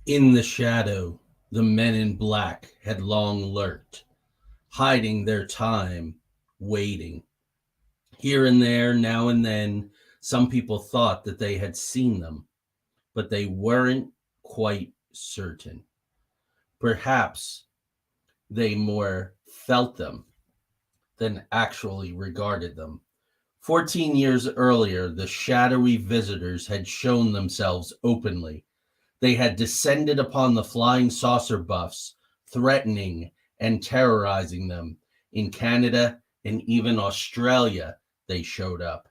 In the shadow, the men in black had long lurked, hiding their time, waiting. Here and there, now and then, some people thought that they had seen them, but they weren't quite certain. Perhaps they more felt them than actually regarded them. 14 years earlier, the shadowy visitors had shown themselves openly. They had descended upon the flying saucer buffs, threatening and terrorizing them. In Canada and even Australia, they showed up.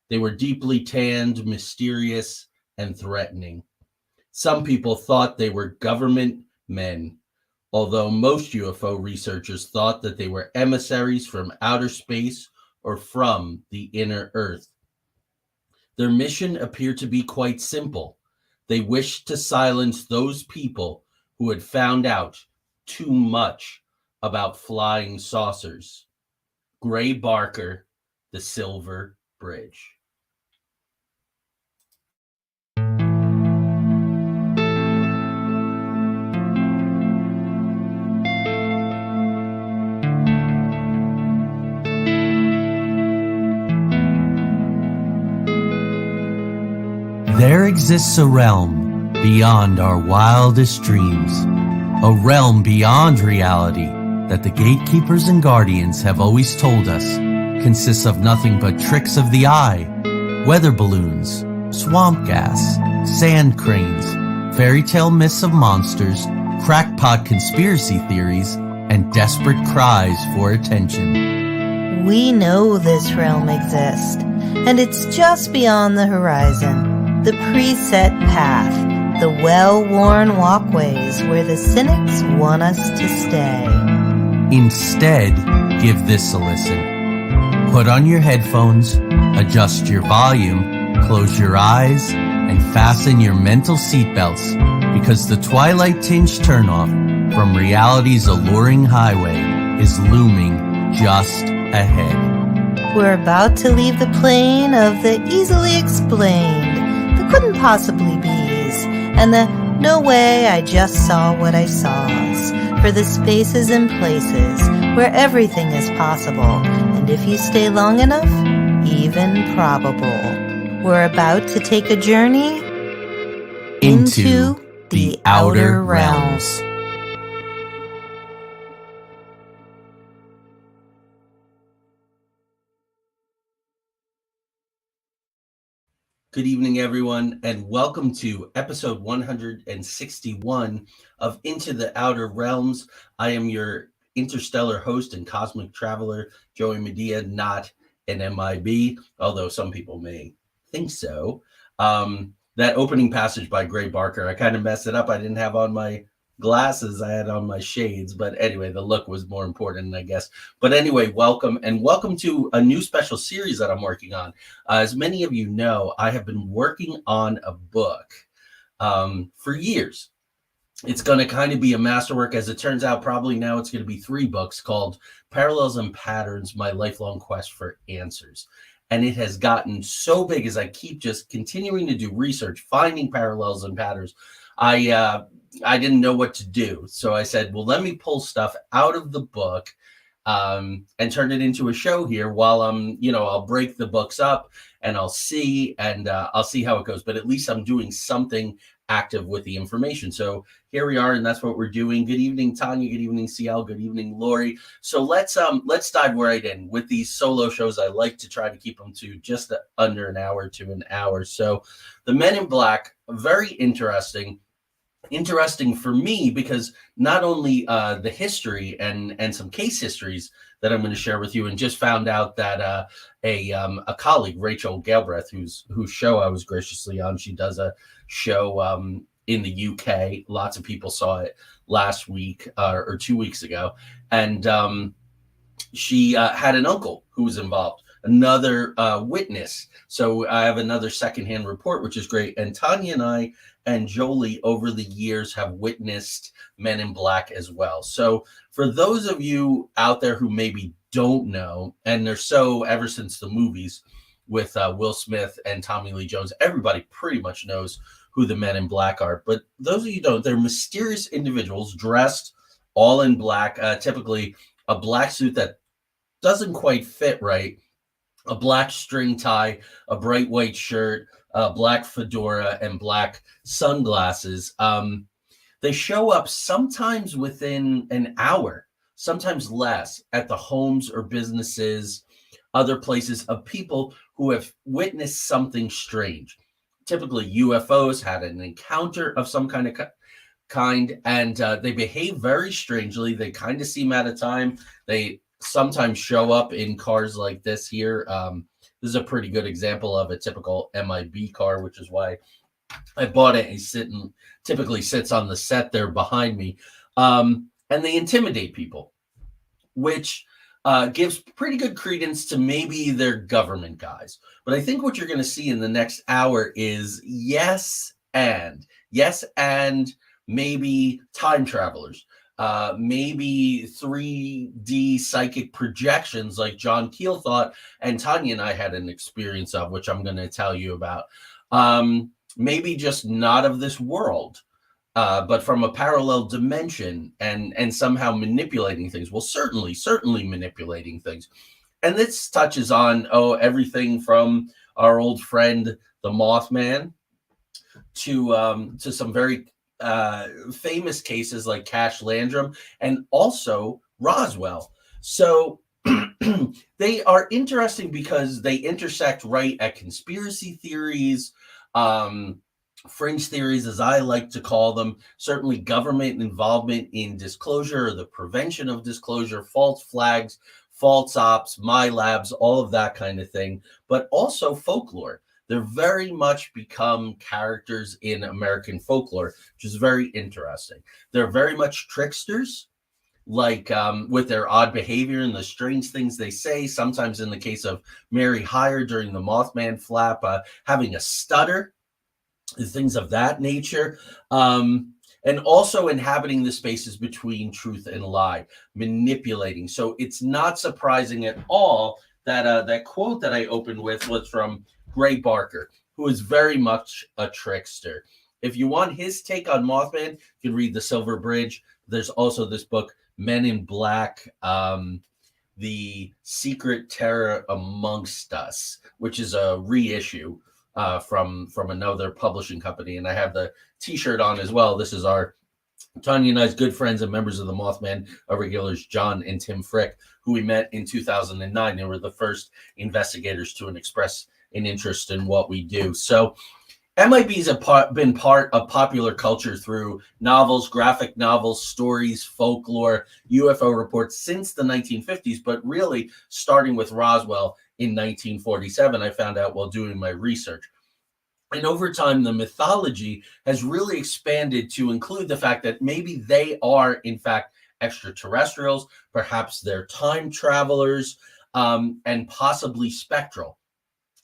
They were deeply tanned, mysterious, and threatening. Some people thought they were government men, although most UFO researchers thought that they were emissaries from outer space or from the inner earth. Their mission appeared to be quite simple. They wished to silence those people who had found out too much about flying saucers. Gray Barker, The Silver Bridge. There exists a realm beyond our wildest dreams, a realm beyond reality that the gatekeepers and guardians have always told us consists of nothing but tricks of the eye, weather balloons, swamp gas, sand cranes, fairy tale myths of monsters, crackpot conspiracy theories, and desperate cries for attention. We know this realm exists, and it's just beyond the horizon. The preset path, the well-worn walkways where the cynics want us to stay. Instead, give this a listen. Put on your headphones, adjust your volume, close your eyes, and fasten your mental seatbelts, because the twilight-tinged turnoff from reality's alluring highway is looming just ahead. We're about to leave the plane of the easily explained, couldn't possibly be's, and the no way I just saw what I saw's, for the spaces and places where everything is possible, and if you stay long enough, even probable. We're about to take a journey into the outer realms. Good evening, everyone, and welcome to episode 161 of Into the Outer Realms. I am your interstellar host and cosmic traveler, Joey Medea, not an MIB, although some people may think so. That opening passage by Gray Barker, I kind of messed it up. I didn't have on my glasses, I had on my shades, but anyway, the look was more important, I guess. But anyway, welcome to a new special series that I'm working on. As many of you know, I have been working on a book for years. It's going to kind of be a masterwork. As it turns out, probably now it's going to be 3 books called Parallels and Patterns, My Lifelong Quest for Answers. And it has gotten so big as I keep just continuing to do research, finding parallels and patterns. I didn't know what to do. So I said, well, let me pull stuff out of the book and turn it into a show here while I'll break the books up and I'll see how it goes. But at least I'm doing something active with the information. So here we are, and that's what we're doing. Good evening, Tanya. Good evening, CL. Good evening, Lori. So let's dive right in. With these solo shows, I like to try to keep them to just under an hour to an hour. So the Men in Black, very interesting for me, because not only the history and some case histories that I'm going to share with you, and just found out that a colleague, Rachel Galbraith, whose show I was graciously on, she does a show in the UK. Lots of people saw it last week or 2 weeks ago, and she had an uncle who was involved, another witness. So I have another secondhand report, which is great. And Tanya and I and Jolie over the years have witnessed Men in Black as well. So for those of you out there who maybe don't know, and they're so ever since the movies, with Will Smith and Tommy Lee Jones. Everybody pretty much knows who the Men in Black are. But those of you who don't, they're mysterious individuals dressed all in black, typically a black suit that doesn't quite fit right, a black string tie, a bright white shirt, a black fedora, and black sunglasses. They show up sometimes within an hour, sometimes less, at the homes or businesses, other places of people who have witnessed something strange. Typically, UFOs had an encounter of some kind, and they behave very strangely. They kind of seem out of time. They sometimes show up in cars like this here. This is a pretty good example of a typical MIB car, which is why I bought it. He's typically sits on the set there behind me. And they intimidate people, which gives pretty good credence to maybe they're government guys. But I think what you're going to see in the next hour is yes, and maybe time travelers, maybe 3D psychic projections like John Keel thought, and Tanya and I had an experience of, which I'm going to tell you about. Maybe just not of this world, but from a parallel dimension, and somehow manipulating things. Well, certainly manipulating things. And this touches on everything from our old friend the Mothman to some very famous cases like Cash Landrum and also Roswell. So they are interesting because they intersect right at conspiracy theories, fringe theories, as I like to call them, certainly government involvement in disclosure or the prevention of disclosure, false flags, false ops, my labs, all of that kind of thing, but also folklore. They're very much become characters in American folklore, which is very interesting. They're very much tricksters, like with their odd behavior and the strange things they say. Sometimes in the case of Mary Hyre during the Mothman flap, having a stutter, things of that nature. And also inhabiting the spaces between truth and lie, manipulating. So it's not surprising at all that that quote that I opened with was from Gray Barker, who is very much a trickster. If you want his take on Mothman, you can read The Silver Bridge. There's also this book, Men in Black, The Secret Terror Amongst Us, which is a reissue from another publishing company. And I have the t-shirt on as well. This is our Tanya and I's good friends and members of the Mothman regulars, John and Tim Frick, who we met in 2009. They were the first investigators to express an interest in what we do. So MIBs have been part of popular culture through novels, graphic novels, stories, folklore, UFO reports since the 1950s, but really starting with Roswell in 1947, I found out while doing my research. And over time, the mythology has really expanded to include the fact that maybe they are, in fact, extraterrestrials, perhaps they're time travelers, and possibly spectral.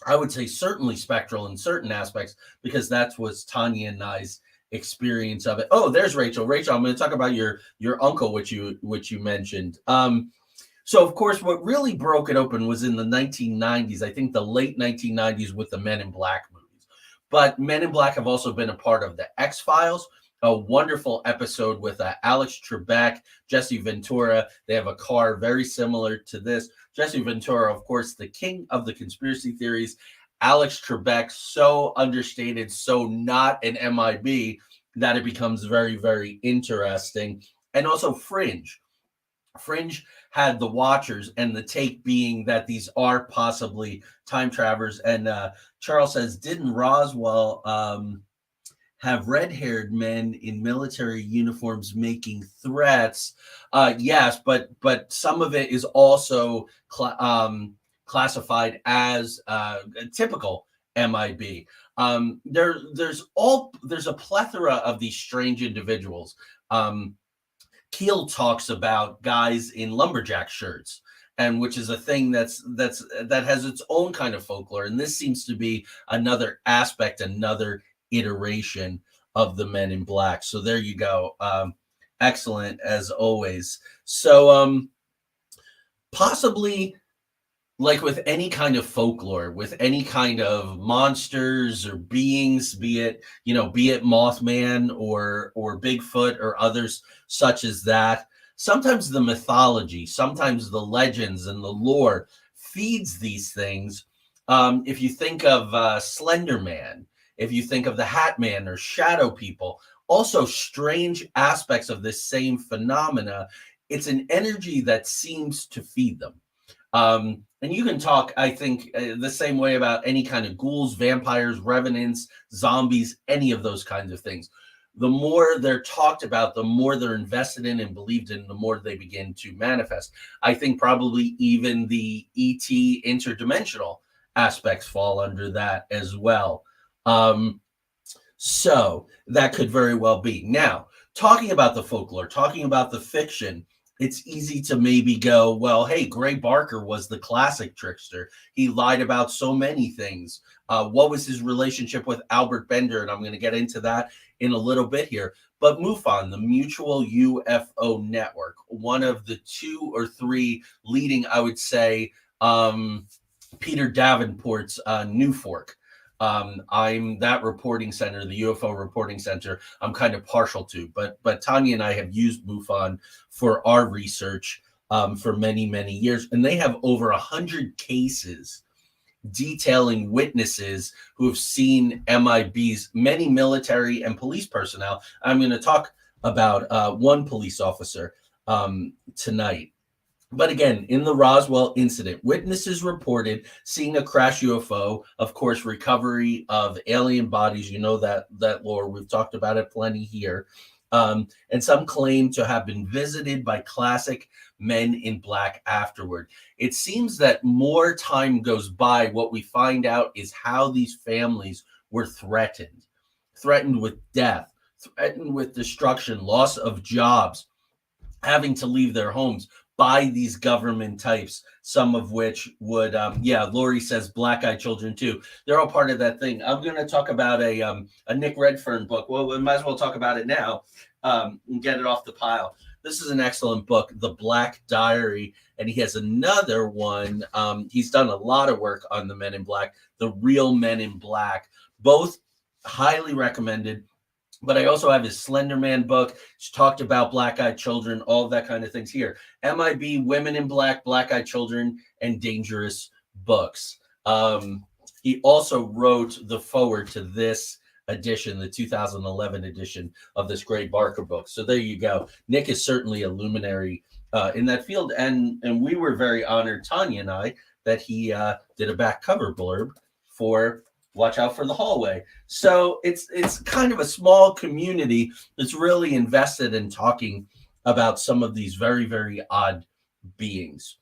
I would say certainly spectral in certain aspects, because that's what's Tanya and I's experience of it. Oh, there's Rachel. Rachel, I'm going to talk about your uncle, which you mentioned. So, of course, what really broke it open was in the 1990s, I think the late 1990s, with the Men in Black movies. But Men in Black have also been a part of the X-Files, a wonderful episode with Alex Trebek, Jesse Ventura. They have a car very similar to this. Jesse Ventura, of course, the king of the conspiracy theories. Alex Trebek, so understated, so not an MIB, that it becomes very, very interesting. And also Fringe. Fringe had the Watchers, and the take being that these are possibly time travelers. And Charles says, didn't Roswell have red-haired men in military uniforms making threats? Yes, but some of it is also classified as typical MIB. There's a plethora of these strange individuals. Keel talks about guys in lumberjack shirts, and which is a thing that has its own kind of folklore. And this seems to be another aspect, another iteration of the Men in Black. So there you go. Excellent as always. So possibly like with any kind of folklore, with any kind of monsters or beings, be it Mothman or Bigfoot or others such as that, sometimes the mythology, sometimes the legends and the lore feeds these things. If you think of Slender Man, if you think of the Hat Man or Shadow People, also strange aspects of this same phenomena, it's an energy that seems to feed them. And you can talk, I think, the same way about any kind of ghouls, vampires, revenants, zombies, any of those kinds of things. The more they're talked about, the more they're invested in and believed in, the more they begin to manifest. I think probably even the ET interdimensional aspects fall under that as well. Um, so that could very well be. Now, talking about the folklore, talking about the fiction, it's easy to maybe go, well, hey, Gray Barker was the classic trickster. He lied about so many things. What was his relationship with Albert Bender? And I'm going to get into that in a little bit here. But MUFON, the Mutual UFO Network, one of the two or three leading, I would say, Peter Davenport's New Fork. I'm that reporting center, the UFO reporting center, I'm kind of partial to, but Tanya and I have used MUFON for our research for many, many years, and they have over 100 cases detailing witnesses who have seen MIBs, many military and police personnel. I'm going to talk about one police officer tonight. But again, in the Roswell incident, witnesses reported seeing a crash UFO, of course, recovery of alien bodies. You know that lore. We've talked about it plenty here. And some claim to have been visited by classic men in black afterward. It seems that more time goes by, what we find out is how these families were threatened with death, threatened with destruction, loss of jobs, having to leave their homes by these government types, some of which would, Lori says black-eyed children too. They're all part of that thing. I'm going to talk about a Nick Redfern book. Well, we might as well talk about it now and get it off the pile. This is an excellent book, The Black Diary, and he has another one. He's done a lot of work on the Men in Black, The Real Men in Black, both highly recommended. But I also have his Slender Man book. He's talked about black-eyed children, all of that kind of things here. MIB, Women in Black, Black-eyed Children, and Dangerous Books. He also wrote the foreword to this edition, the 2011 edition of this Gray Barker book. So there you go. Nick is certainly a luminary in that field. And we were very honored, Tanya and I, that he did a back cover blurb for Watch Out for the Hallway. So it's kind of a small community that's really invested in talking about some of these very, very odd beings.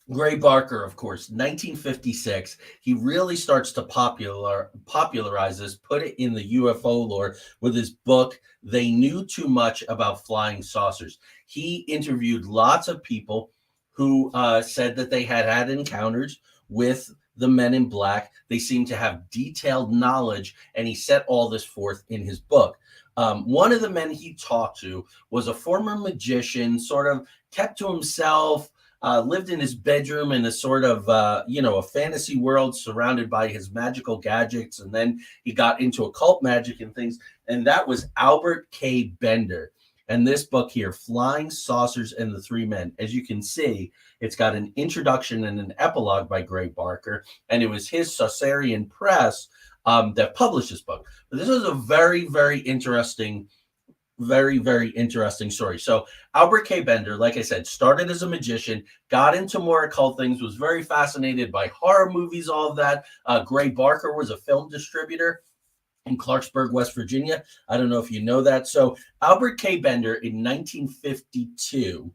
Gray Barker, of course, 1956, he really starts to popularize this, put it in the UFO lore with his book, They Knew Too Much About Flying Saucers. He interviewed lots of people who said that they had encounters with the Men in Black. They seem to have detailed knowledge, and he set all this forth in his book. One of the men he talked to was a former magician, sort of kept to himself, lived in his bedroom in a sort of, a fantasy world surrounded by his magical gadgets. And then he got into occult magic and things. And that was Albert K. Bender. And this book here, Flying Saucers and the Three Men, as you can see, it's got an introduction and an epilogue by Gray Barker, and it was his Saucerian Press that published this book. But this is a very, very interesting story. So Albert K. Bender, like I said, started as a magician, got into more occult things, was very fascinated by horror movies, all of that. Gray Barker was a film distributor in Clarksburg, West Virginia. I don't know if you know that. So Albert K. Bender in 1952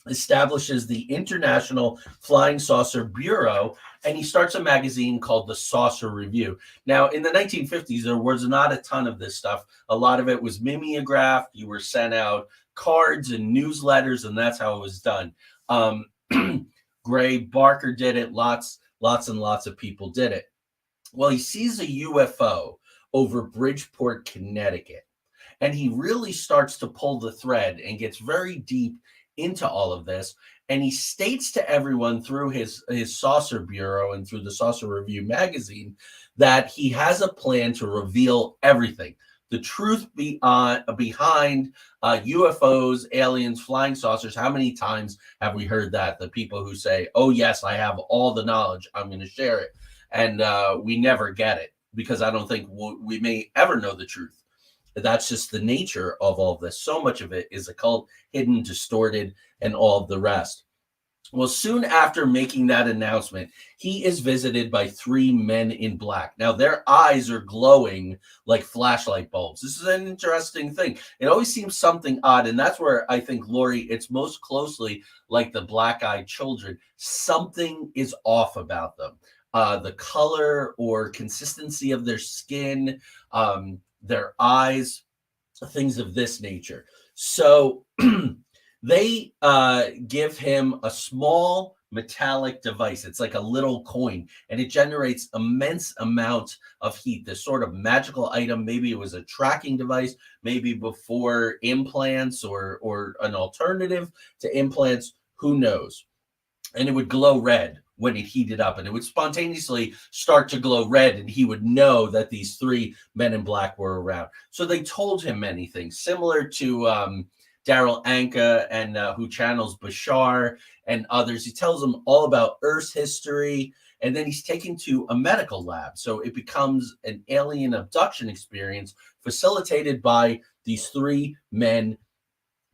establishes the International Flying Saucer Bureau, and he starts a magazine called the Saucer Review. Now, in the 1950s, there was not a ton of this stuff. A lot of it was mimeographed. You were sent out cards and newsletters, and that's how it was done. Gray Barker did it. Lots and lots of people did it. Well, he sees a UFO over Bridgeport, Connecticut, and he really starts to pull the thread and gets very deep into all of this. And he states to everyone through his Saucer Bureau and through the Saucer Review magazine that he has a plan to reveal everything. The truth behind UFOs, aliens, flying saucers. How many times have we heard that? The people who say, oh, yes, I have all the knowledge. I'm going to share it. And we never get it because I don't think we may ever know the truth. That's just the nature of all of this. So much of it is occult, hidden, distorted, and all of the rest. Well, soon after making that announcement, he is visited by three men in black. Now, their eyes are glowing like flashlight bulbs. This is an interesting thing. It always seems something odd, and that's where I think, Lori, it's most closely like the black-eyed children. Something is off about them. The color or consistency of their skin, their eyes, things of this nature. So they give him a small metallic device. It's like a little coin, and it generates immense amount of heat. This sort of magical item, maybe it was a tracking device, maybe before implants or an alternative to implants, who knows? And it would glow red when it heated up, and it would spontaneously start to glow red, and he would know that these three men in black were around. So they told him many things, similar to Daryl Anka and who channels Bashar and others. He tells them all about Earth's history, and then he's taken to a medical lab. So it becomes an alien abduction experience facilitated by these three men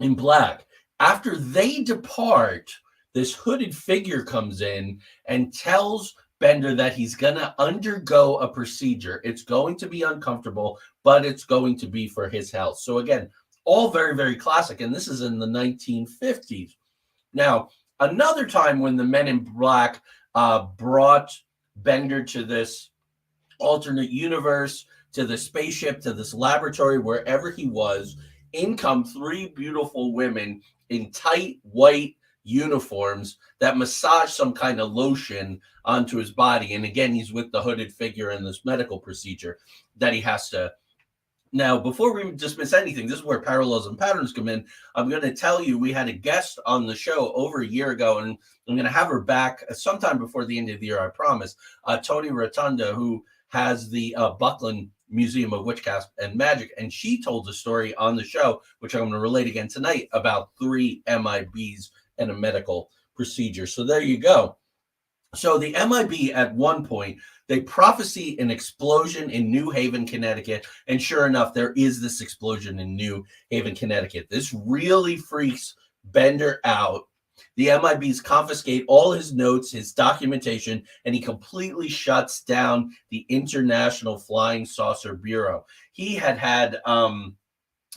in black. After they depart, this hooded figure comes in and tells Bender that he's going to undergo a procedure. It's going to be uncomfortable, but it's going to be for his health. So again, all very, very classic. And this is in the 1950s. Now, another time when the men in black brought Bender to this alternate universe, to the spaceship, to this laboratory, wherever he was, in come three beautiful women in tight white uniforms that massage some kind of lotion onto his body. And again, he's with the hooded figure in this medical procedure that he has to. Now, before we dismiss anything, this is where parallels and patterns come in. I'm going to tell you, we had a guest on the show over a year ago, and I'm going to have her back sometime before the end of the year, I promise. Tony Rotunda, who has the Buckland Museum of Witchcraft and Magic, and she told a story on the show, which I'm going to relate again tonight, about three MIBs and a medical procedure. So there you go. So the MIB at one point, they prophesy an explosion in New Haven, Connecticut. And sure enough, there is this explosion in New Haven, Connecticut. This really freaks Bender out. The MIBs confiscate all his notes, his documentation, and he completely shuts down the International Flying Saucer Bureau. He had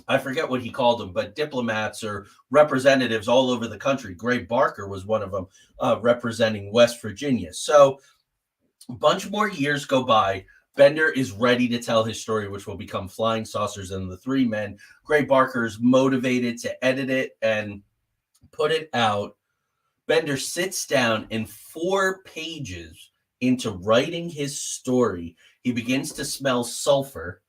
I forget what he called them, but diplomats or representatives all over the country. Gray Barker was one of them, representing West Virginia. So a bunch more years go by. Bender is ready to tell his story, which will become Flying Saucers and the Three Men. Gray Barker is motivated to edit it and put it out. Bender sits down in 4 pages into writing his story. He begins to smell sulfur.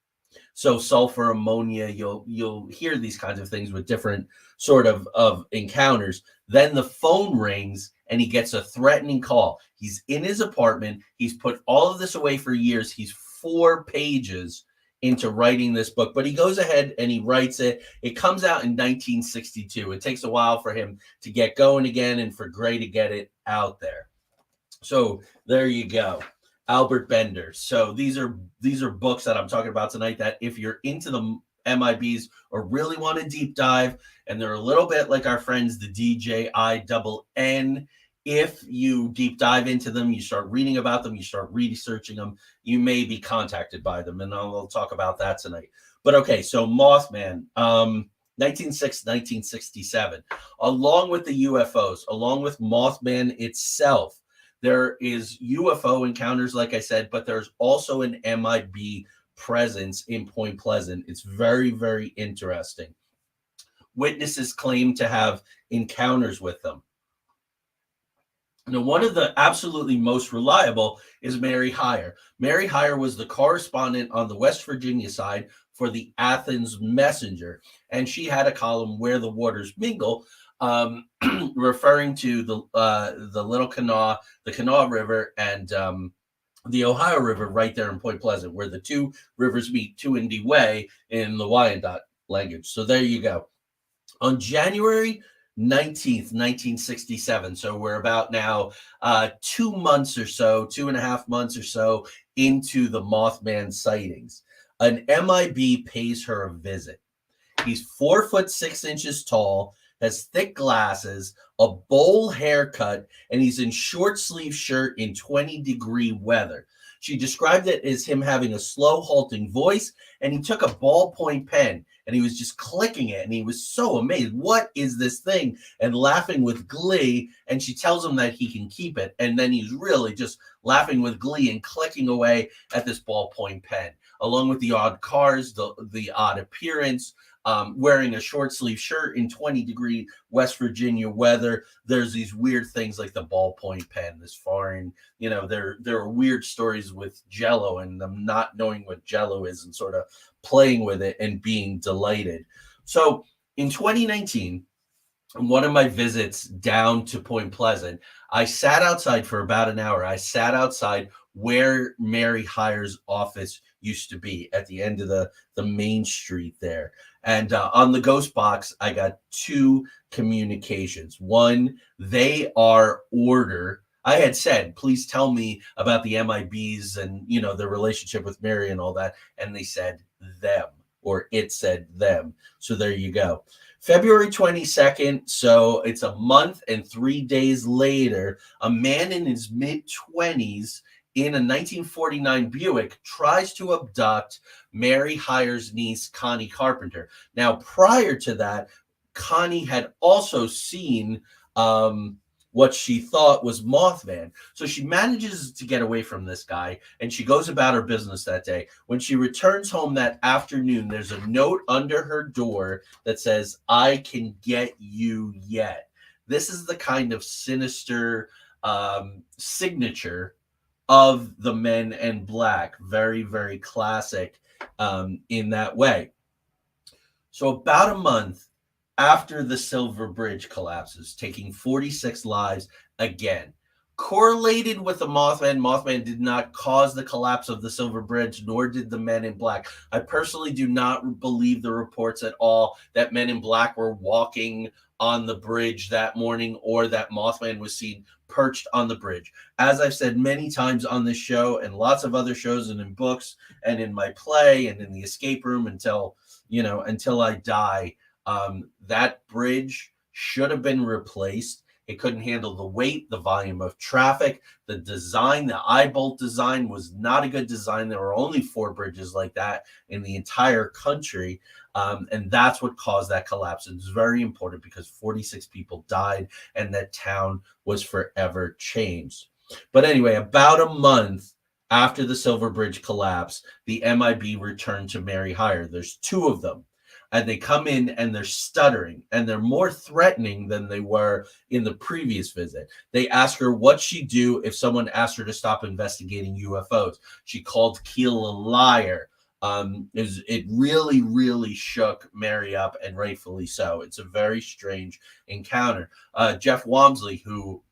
So sulfur, ammonia, you'll hear these kinds of things with different sort of encounters. Then the phone rings and he gets a threatening call. He's in his apartment. He's put all of this away for years. He's 4 pages into writing this book, but he goes ahead and he writes it. It comes out in 1962. It takes a while for him to get going again and for Gray to get it out there. So there you go. Albert Bender. So these are books that I'm talking about tonight that if you're into the MIBs or really want to deep dive, and they're a little bit like our friends, the DJINN, if you deep dive into them, you start reading about them, you start researching them, you may be contacted by them, and I'll talk about that tonight. But okay, so Mothman, 1967, along with the UFOs, along with Mothman itself, there is UFO encounters, like I said, but there's also an MIB presence in Point Pleasant. It's very, very interesting. Witnesses claim to have encounters with them. Now, one of the absolutely most reliable is Mary Hyre. Mary Hyre was the correspondent on the West Virginia side for the Athens Messenger, and she had a column, Where the Waters Mingle, referring to the Little Kanawha, the Kanawha River, and the Ohio River right there in Point Pleasant, where the two rivers meet, Tuindi Way in the Wyandot language. So there you go. On January 19th, 1967, so we're about now 2 months or so, 2.5 months or so into the Mothman sightings, an MIB pays her a visit. He's 4'6" tall, has thick glasses, a bowl haircut, and he's in short sleeve shirt in 20-degree weather. She described it as him having a slow, halting voice, and he took a ballpoint pen and he was just clicking it, and he was so amazed. What is this thing? And laughing with glee. And she tells him that he can keep it, and then he's really just laughing with glee and clicking away at this ballpoint pen, along with the odd cars, the odd appearance. Wearing a short sleeve shirt in 20-degree West Virginia weather. There's these weird things like the ballpoint pen, this foreign, there are weird stories with Jello and them not knowing what Jello is and sort of playing with it and being delighted. So in 2019, one of my visits down to Point Pleasant, I sat outside for about an hour. I sat outside where Mary Hyre's office used to be at the end of the main street there. And on the ghost box, I got two communications. One, they are order. I had said, please tell me about the MIBs and, their relationship with Mary and all that. And they said them, or it said them. So there you go. February 22nd, so it's a month and 3 days later, a man in his mid-20s in a 1949 Buick tries to abduct Mary Hyre's niece, Connie Carpenter. Now, prior to that, Connie had also seen what she thought was Mothman. So she manages to get away from this guy, and she goes about her business that day. When she returns home that afternoon, there's a note under her door that says, "I can get you yet." This is the kind of sinister signature of the Men in Black. Very, very classic in that way. So about a month after the Silver Bridge collapses, taking 46 lives again, correlated with the Mothman. Mothman did not cause the collapse of the Silver Bridge, nor did the Men in Black. I personally do not believe the reports at all that Men in Black were walking on the bridge that morning or that Mothman was seen perched on the bridge. As I've said many times on this show and lots of other shows and in books and in my play and in the escape room until I die, that bridge should have been replaced. It couldn't handle the weight, the volume of traffic, the design, the eye bolt design was not a good design. There were only 4 bridges like that in the entire country. And that's what caused that collapse. And it's very important because 46 people died and that town was forever changed. But anyway, about a month after the Silver Bridge collapse, the MIB returned to Mary Hyre. There's 2 of them. And they come in and they're stuttering and they're more threatening than they were in the previous visit. They ask her what she'd do if someone asked her to stop investigating UFOs. She called Keel a liar. It really, really shook Mary up, and rightfully so. It's a very strange encounter. Jeff Walmsley, who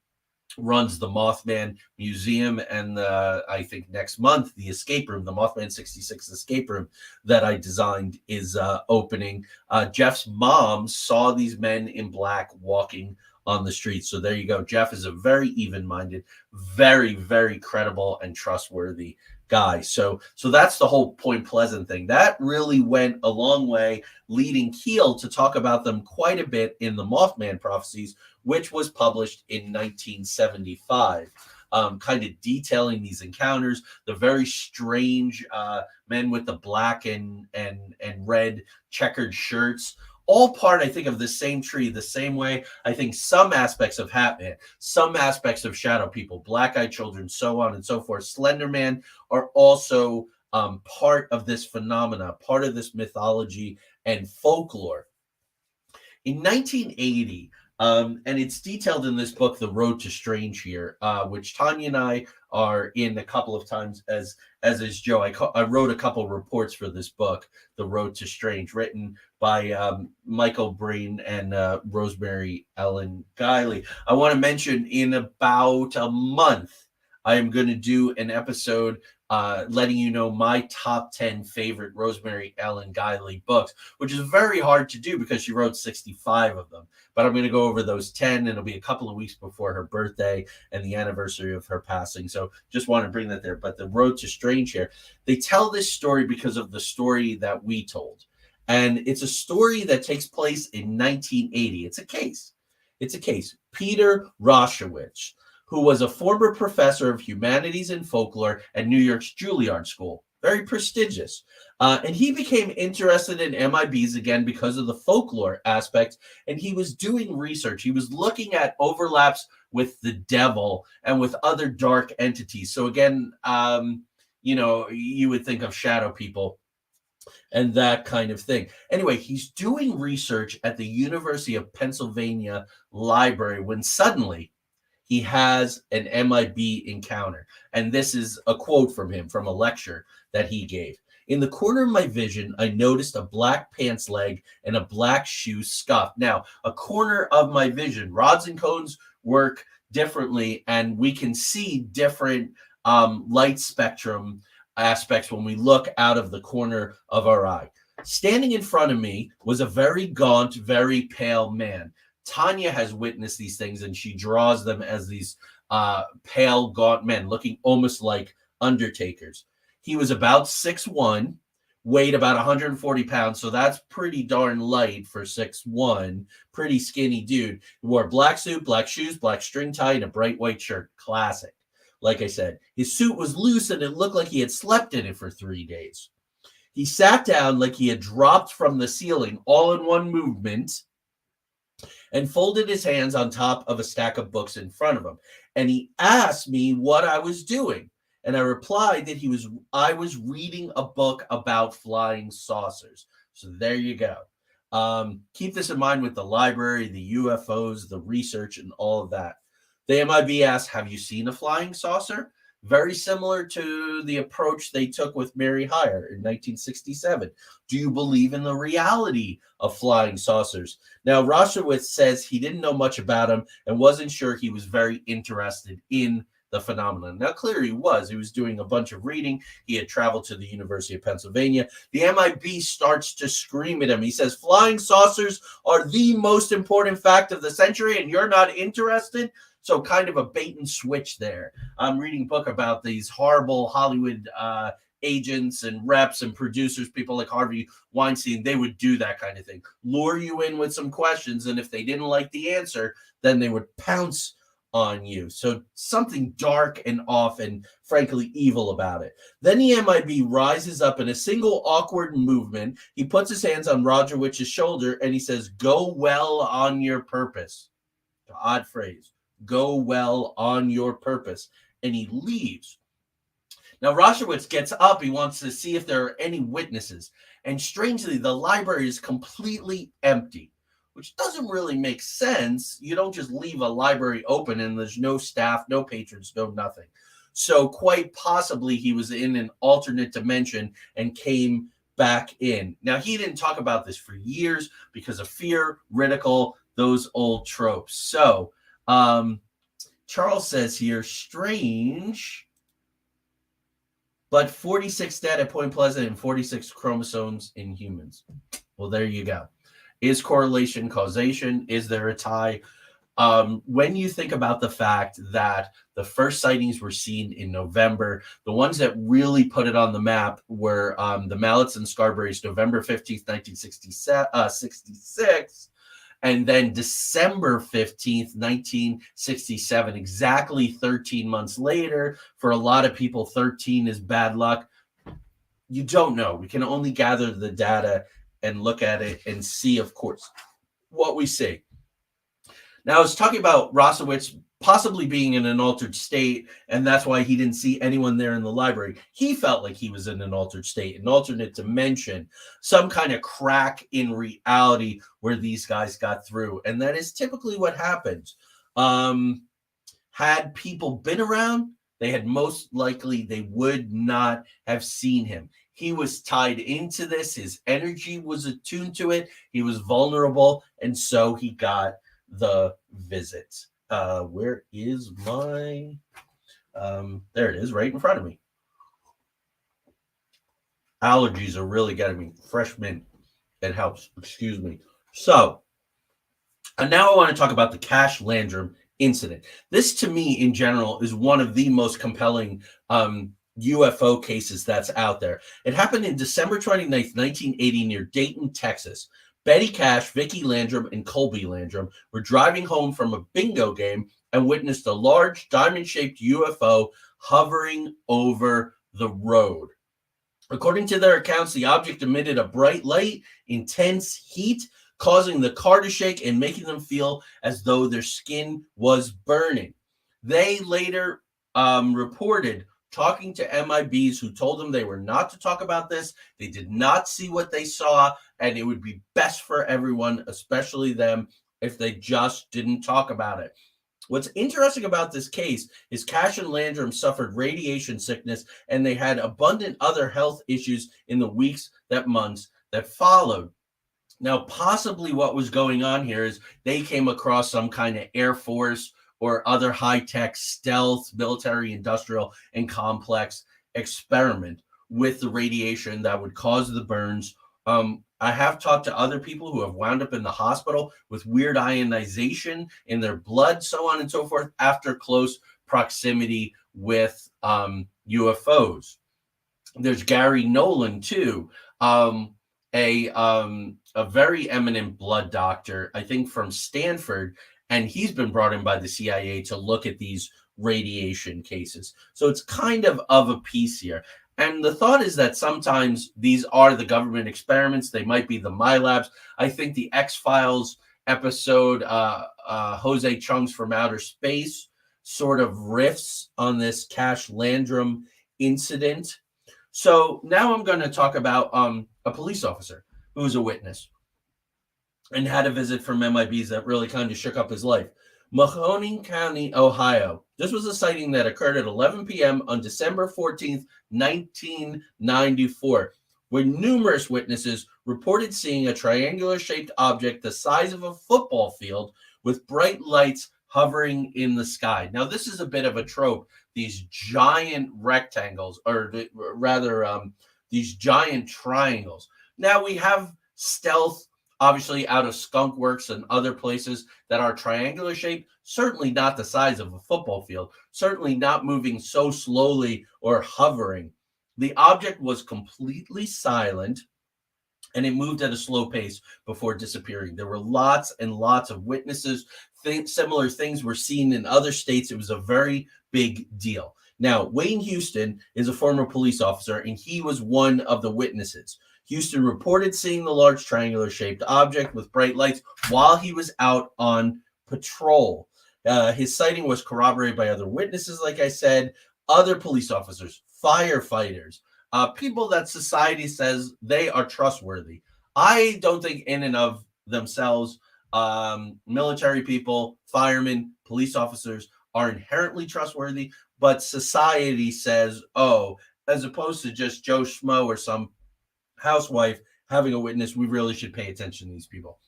runs the Mothman Museum, and I think next month the escape room, the Mothman 66 escape room that I designed, is opening. Jeff's mom saw these men in black walking on the street. So there you go. Jeff is a very even-minded, very, very credible and trustworthy guy. So that's the whole Point Pleasant thing. That really went a long way, leading Keel to talk about them quite a bit in the Mothman Prophecies, which was published in 1975, kind of detailing these encounters, the very strange men with the black and red checkered shirts, all part, I think, of the same tree, the same way I think some aspects of Hat Man, some aspects of Shadow People, Black-Eyed Children, so on and so forth, Slender Man, are also part of this phenomena, part of this mythology and folklore. In 1980, And it's detailed in this book, The Road to Strange here, which Tanya and I are in a couple of times, as is Joe. I wrote a couple of reports for this book, The Road to Strange, written by Michael Breen and Rosemary Ellen Guiley. I want to mention in about a month, I am going to do an episode letting you know my top 10 favorite Rosemary Ellen Guiley books, which is very hard to do because she wrote 65 of them. But I'm going to go over those 10, and it'll be a couple of weeks before her birthday and the anniversary of her passing. So just want to bring that there. But The Road to Strange here, they tell this story because of the story that we told. And it's a story that takes place in 1980. It's a case. It's a case. Peter Roshowitz, who was a former professor of humanities and folklore at New York's Juilliard School. Very prestigious. And he became interested in MIBs again because of the folklore aspect. And he was doing research. He was looking at overlaps with the devil and with other dark entities. So again, you would think of shadow people and that kind of thing. Anyway, he's doing research at the University of Pennsylvania Library when suddenly he has an MIB encounter. And this is a quote from him from a lecture that he gave. In the corner of my vision, I noticed a black pants leg and a black shoe scuffed. Now, a corner of my vision, rods and cones work differently, and we can see different light spectrum aspects when we look out of the corner of our eye. Standing in front of me was a very gaunt, very pale man. Tanya has witnessed these things, and she draws them as these pale, gaunt men looking almost like undertakers. He was about 6'1", weighed about 140 pounds, so that's pretty darn light for 6'1", pretty skinny dude. He wore a black suit, black shoes, black string tie, and a bright white shirt. Classic. Like I said, his suit was loose, and it looked like he had slept in it for 3 days. He sat down like he had dropped from the ceiling all in one movement and folded his hands on top of a stack of books in front of him. And he asked me what I was doing. And I replied that I was reading a book about flying saucers. So there you go. Keep this in mind with the library, the UFOs, the research, and all of that. The MIB asked, have you seen a flying saucer? Very similar to the approach they took with Mary Hyre in 1967. Do you believe in the reality of flying saucers? Now, Roshowitz says he didn't know much about him and wasn't sure he was very interested in the phenomenon. Now, clearly he was. He was doing a bunch of reading. He had traveled to the University of Pennsylvania. The MIB starts to scream at him. He says, flying saucers are the most important fact of the century, and you're not interested? So kind of a bait and switch there. I'm reading a book about these horrible Hollywood agents and reps and producers, people like Harvey Weinstein. They would do that kind of thing, lure you in with some questions, and if they didn't like the answer, then they would pounce on you. So something dark and off and frankly evil about it. Then the MIB rises up in a single awkward movement. He puts his hands on Rojowitz's shoulder and he says, go well on your purpose. Odd phrase. Go well on your purpose. And he leaves. Now, Roshowitz gets up. He wants to see if there are any witnesses. And strangely, the library is completely empty, which doesn't really make sense. You don't just leave a library open and there's no staff, no patrons, no nothing. So quite possibly he was in an alternate dimension and came back in. Now, he didn't talk about this for years because of fear, ridicule, those old tropes. So Charles says here, strange, but 46 dead at Point Pleasant and 46 chromosomes in humans. Well, there you go. Is correlation causation? Is there a tie? When you think about the fact that the first sightings were seen in November, the ones that really put it on the map were the Mallets and Scarberries, November 15th, 1966, and then December 15th, 1967, exactly 13 months later. For a lot of people, 13 is bad luck. You don't know. We can only gather the data and look at it and see, of course, what we see. Now, I was talking about Roshowitz possibly being in an altered state, and that's why he didn't see anyone there in the library. He felt like he was in an altered state, an alternate dimension, some kind of crack in reality where these guys got through. And that is typically what happens. Had people been around, they had most likely they would not have seen him. He was tied into this. His energy was attuned to it. He was vulnerable, and so he got the visit. Where is my? There it is, right in front of me. Allergies are really getting me. Fresh mint, it helps. Excuse me. So, and now I want to talk about the Cash Landrum incident. This, to me, in general, is one of the most compelling UFO cases that's out there. It happened in December 29th, 1980, near Dayton, Texas. Betty Cash, Vicki Landrum, and Colby Landrum were driving home from a bingo game and witnessed a large diamond-shaped UFO hovering over the road. According to their accounts, the object emitted a bright light, intense heat, causing the car to shake and making them feel as though their skin was burning. They later reported talking to MIBs who told them they were not to talk about this. They did not see what they saw, and it would be best for everyone, especially them, if they just didn't talk about it. What's interesting about this case is Cash and Landrum suffered radiation sickness, and they had abundant other health issues in the weeks, months that followed. Now, possibly what was going on here is they came across some kind of Air Force or other high-tech stealth, military, industrial, and complex experiment with the radiation that would cause the burns. I have talked to other people who have wound up in the hospital with weird ionization in their blood, so on and so forth, after close proximity with UFOs. There's Gary Nolan, too, a very eminent blood doctor, I think from Stanford, and he's been brought in by the CIA to look at these radiation cases. So it's kind of a piece here. And the thought is that sometimes these are the government experiments. They might be the MyLabs. I think the X-Files episode, Jose Chung's from Outer Space, sort of riffs on this Cash Landrum incident. So now I'm going to talk about a police officer who was a witness and had a visit from MIBs that really kind of shook up his life. Mahoning County, Ohio. This was a sighting that occurred at 11 p.m. on December 14th, 1994, where numerous witnesses reported seeing a triangular-shaped object the size of a football field with bright lights hovering in the sky. Now, this is a bit of a trope, these giant rectangles, or rather, these giant triangles. Now, we have stealth, obviously, out of Skunk Works and other places that are triangular shaped, certainly not the size of a football field, certainly not moving so slowly or hovering. The object was completely silent, and it moved at a slow pace before disappearing. There were lots and lots of witnesses. Similar things were seen in other states. It was a very big deal. Now, Wayne Houston is a former police officer, and he was one of the witnesses. Houston reported seeing the large triangular-shaped object with bright lights while he was out on patrol. His sighting was corroborated by other witnesses, like I said, other police officers, firefighters, people that society says they are trustworthy. I don't think in and of themselves, military people, firemen, police officers are inherently trustworthy, but society says, oh, as opposed to just Joe Schmo or some housewife having a witness, we really should pay attention to these people.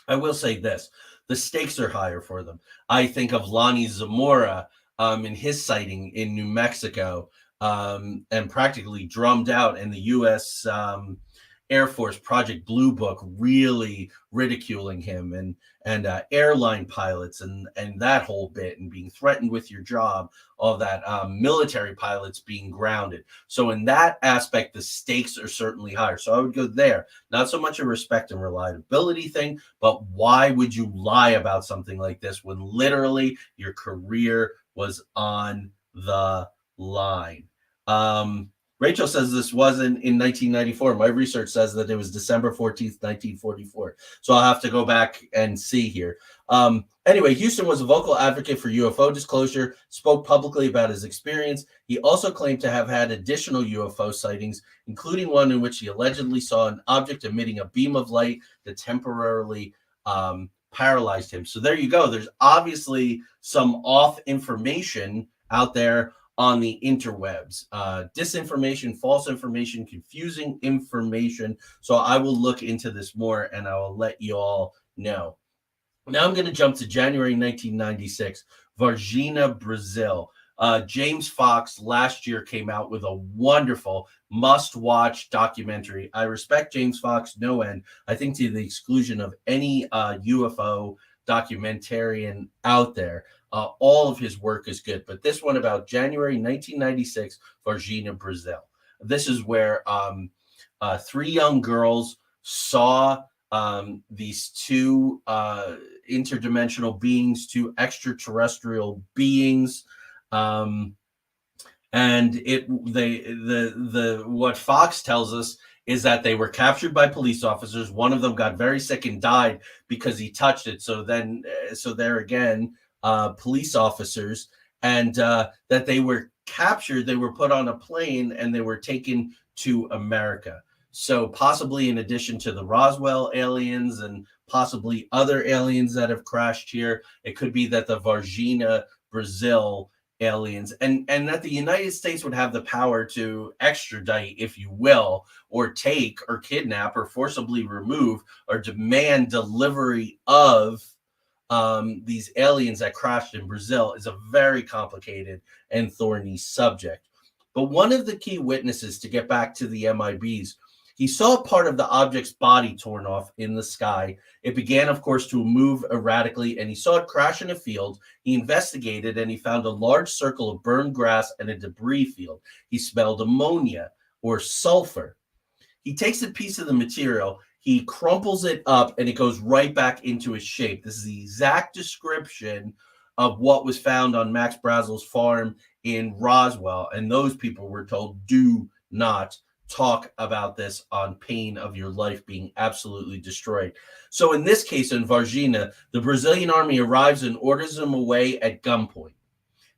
I will say this, the stakes are higher for them. I think of Lonnie Zamora in his sighting in New Mexico, and practically drummed out, and the U.S. Air Force Project Blue Book really ridiculing him, and airline pilots and that whole bit, and being threatened with your job, all that, military pilots being grounded. So in that aspect, the stakes are certainly higher. So I would go there. Not so much a respect and reliability thing, but why would you lie about something like this when literally your career was on the line? Rachel says this wasn't in 1994. My research says that it was December 14th, 1944. So I'll have to go back and see here. Anyway, Houston was a vocal advocate for UFO disclosure, spoke publicly about his experience. He also claimed to have had additional UFO sightings, including one in which he allegedly saw an object emitting a beam of light that temporarily paralyzed him. So there you go. There's obviously some off information out there on the interwebs, disinformation, false information, confusing information. So I will look into this more and I will let you all know. Now I'm going to jump to January 1996, Varginha, Brazil. James Fox last year came out with a wonderful must-watch documentary. I respect James Fox no end. I think to the exclusion of any UFO documentarian out there. All of his work is good, but this one about January 1996, Varginha, Brazil. This is where three young girls saw these two interdimensional beings, two extraterrestrial beings, and what Fox tells us is that they were captured by police officers. One of them got very sick and died because he touched it. So there again, police officers, and that they were captured. They were put on a plane and they were taken to America. So possibly in addition to the Roswell aliens and possibly other aliens that have crashed here, it could be that the Varginha, Brazil aliens, and that the United States would have the power to extradite, if you will, or take or kidnap or forcibly remove or demand delivery of these aliens that crashed in Brazil is a very complicated and thorny subject. But one of the key witnesses, to get back to the MIBs, he saw part of the object's body torn off in the sky. It began, of course, to move erratically, and he saw it crash in a field. He investigated, and he found a large circle of burned grass and a debris field. He smelled ammonia or sulfur. He takes a piece of the material, he crumples it up, and it goes right back into its shape. This is the exact description of what was found on Max Brazel's farm in Roswell, and those people were told, do not talk about this on pain of your life being absolutely destroyed. So in this case, in Varginha, the Brazilian army arrives and orders him away at gunpoint.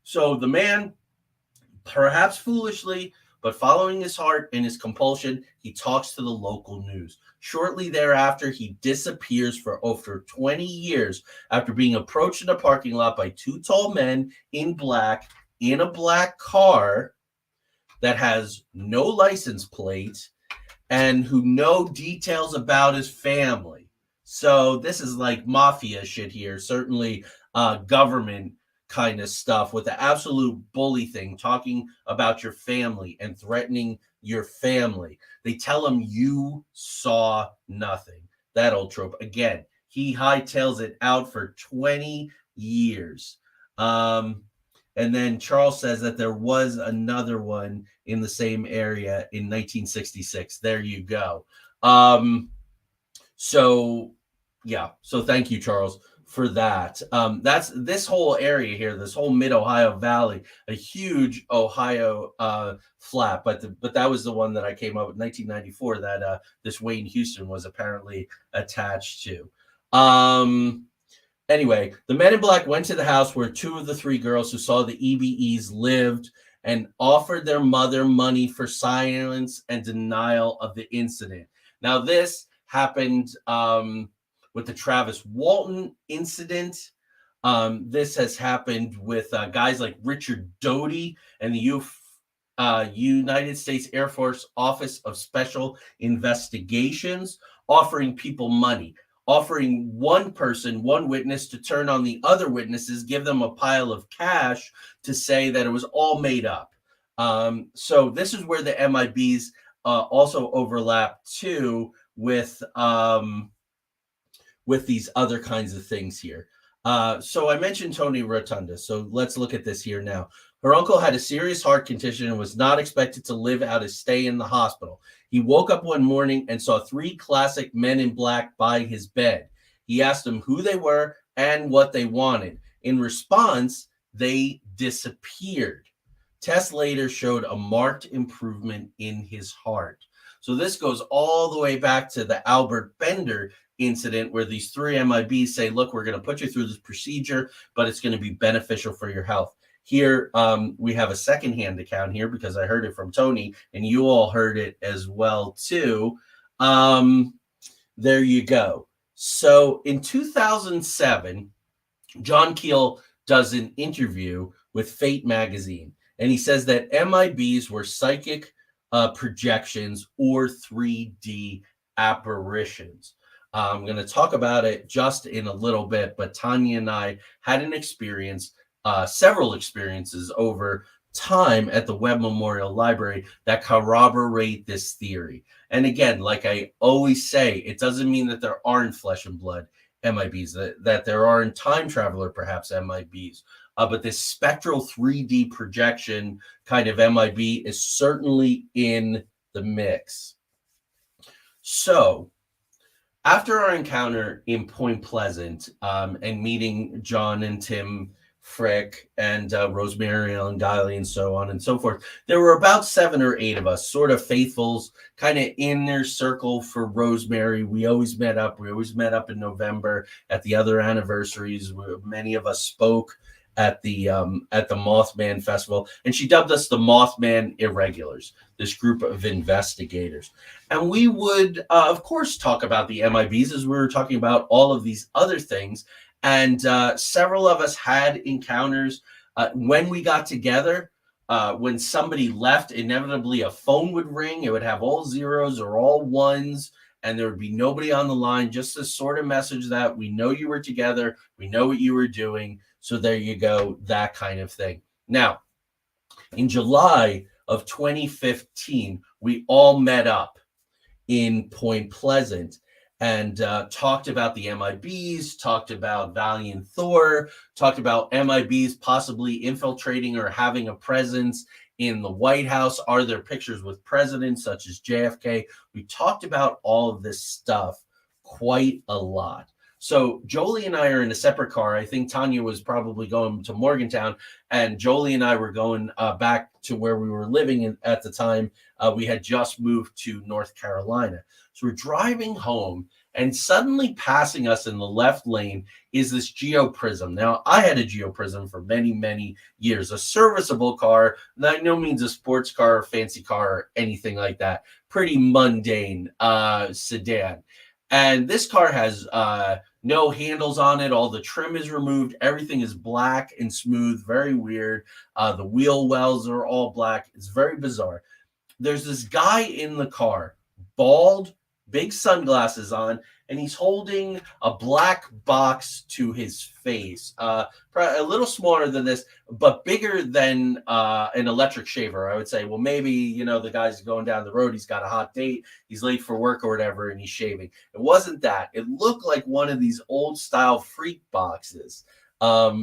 So the man, perhaps foolishly, but following his heart and his compulsion, he talks to the local news. Shortly thereafter, he disappears for over 20 years after being approached in a parking lot by two tall men in black, in a black car that has no license plate and who know details about his family. So this is like mafia shit here, certainly government kind of stuff with the absolute bully thing, talking about your family and threatening your family. They tell him you saw nothing. That old trope. Again, he hightails it out for 20 years. And then Charles says that there was another one in the same area in 1966. There you go. So thank you, Charles, for that. That's this whole area here, this whole mid-Ohio Valley, a huge Ohio flat. But that was the one that I came up with 1994 that this Wayne Houston was apparently attached to. Anyway, the men in black went to the house where two of the three girls who saw the EBEs lived and offered their mother money for silence and denial of the incident. Now, this happened with the Travis Walton incident. This has happened with guys like Richard Doty and the United States Air Force Office of Special Investigations, offering people money, offering one person, one witness, to turn on the other witnesses, give them a pile of cash to say that it was all made up. So this is where the MIBs also overlap too with these other kinds of things here. So I mentioned Tony Rotunda. So let's look at this here now. Her uncle had a serious heart condition and was not expected to live out his stay in the hospital. He woke up one morning and saw three classic men in black by his bed. He asked them who they were and what they wanted. In response, they disappeared. Tests later showed a marked improvement in his heart. So this goes all the way back to the Albert Bender incident where these three MIBs say, look, we're going to put you through this procedure, but it's going to be beneficial for your health. Here, we have a secondhand account here because I heard it from Tony, and you all heard it as well, too. There you go. So in 2007, John Keel does an interview with Fate magazine, and he says that MIBs were psychic projections or 3D apparitions. I'm going to talk about it just in a little bit, but Tanya and I had an experience, several experiences over time at the Webb Memorial Library that corroborate this theory. And again, like I always say, it doesn't mean that there aren't flesh and blood MIBs, that there aren't time traveler perhaps MIBs, but this spectral 3D projection kind of MIB is certainly in the mix. So after our encounter in Point Pleasant and meeting John and Tim Frick and Rosemary and Guiley and so on and so forth, there were about 7 or 8 of us, sort of faithfuls, kind of inner circle for Rosemary. We always met up. We always met up in November at the other anniversaries. Many of us spoke at the Mothman Festival, and she dubbed us the Mothman Irregulars, this group of investigators. And we would, of course, talk about the MIBs as we were talking about all of these other things. And several of us had encounters when we got together. When somebody left, inevitably a phone would ring. It would have all zeros or all ones, and there would be nobody on the line. Just this sort of message that we know you were together, we know what you were doing. So there you go, that kind of thing. Now, in July of 2015, we all met up in Point Pleasant and talked about the MIBs, talked about Valiant Thor, talked about MIBs possibly infiltrating or having a presence in the White House. Are there pictures with presidents such as JFK? We talked about all of this stuff quite a lot. So Jolie and I are in a separate car. I think Tanya was probably going to Morgantown, and Jolie and I were going back to where we were living at the time. We had just moved to North Carolina. So we're driving home, and suddenly passing us in the left lane is this Geoprism. Now, I had a Geoprism for many, many years, a serviceable car, by no means a sports car, fancy car, or anything like that. Pretty mundane sedan. And this car has no handles on it. All the trim is removed. Everything is black and smooth, very weird. The wheel wells are all black. It's very bizarre. There's this guy in the car, bald, big sunglasses on, and he's holding a black box to his face. A little smaller than this, but bigger than an electric shaver. I would say, well, maybe, the guy's going down the road. He's got a hot date. He's late for work or whatever, and he's shaving. It wasn't that. It looked like one of these old style freak boxes,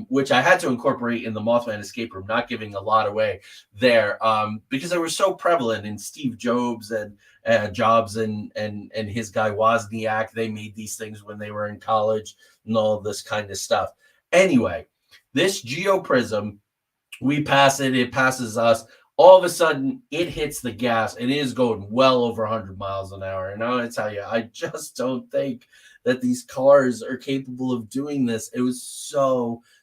which I had to incorporate in the Mothman escape room, not giving a lot away there, because they were so prevalent in Steve Jobs and Jobs and his guy Wozniak. They made these things when they were in college and all this kind of stuff. Anyway, this Geoprism, we pass it, it passes us. All of a sudden, it hits the gas. It is going well over 100 miles an hour. And I want to tell you, I just don't think that these cars are capable of doing this. It was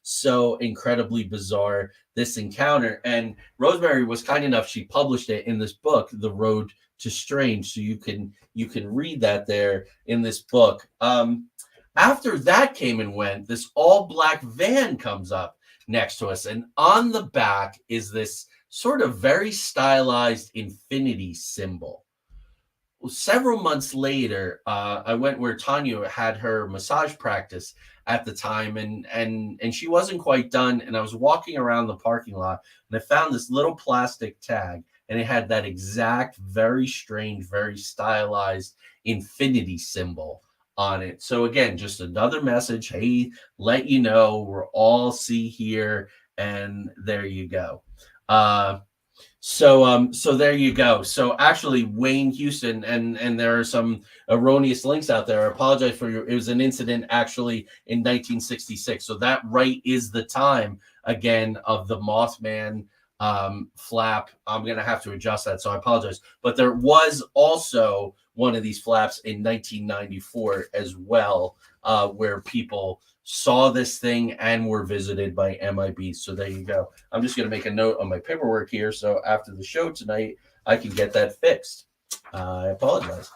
so incredibly bizarre, this encounter. And Rosemary was kind enough, she published it in this book, The Road to Strange. So you can read that there in this book. After that came and went, this all black van comes up next to us. And on the back is this sort of very stylized infinity symbol. Well, several months later, I went where Tanya had her massage practice at the time, and she wasn't quite done. And I was walking around the parking lot, and I found this little plastic tag, and it had that exact, very strange, very stylized infinity symbol on it. So again, just another message. Hey, let you know we're all see here, and there you go. So there you go. So actually, Wayne Houston, and there are some erroneous links out there. I apologize for you. It was an incident actually in 1966. So that right is the time again of the Mothman flap. I'm going to have to adjust that, so I apologize. But there was also one of these flaps in 1994 as well, where people saw this thing and were visited by MIBs. So there you go. I'm just going to make a note on my paperwork here, so after the show tonight, I can get that fixed. I apologize.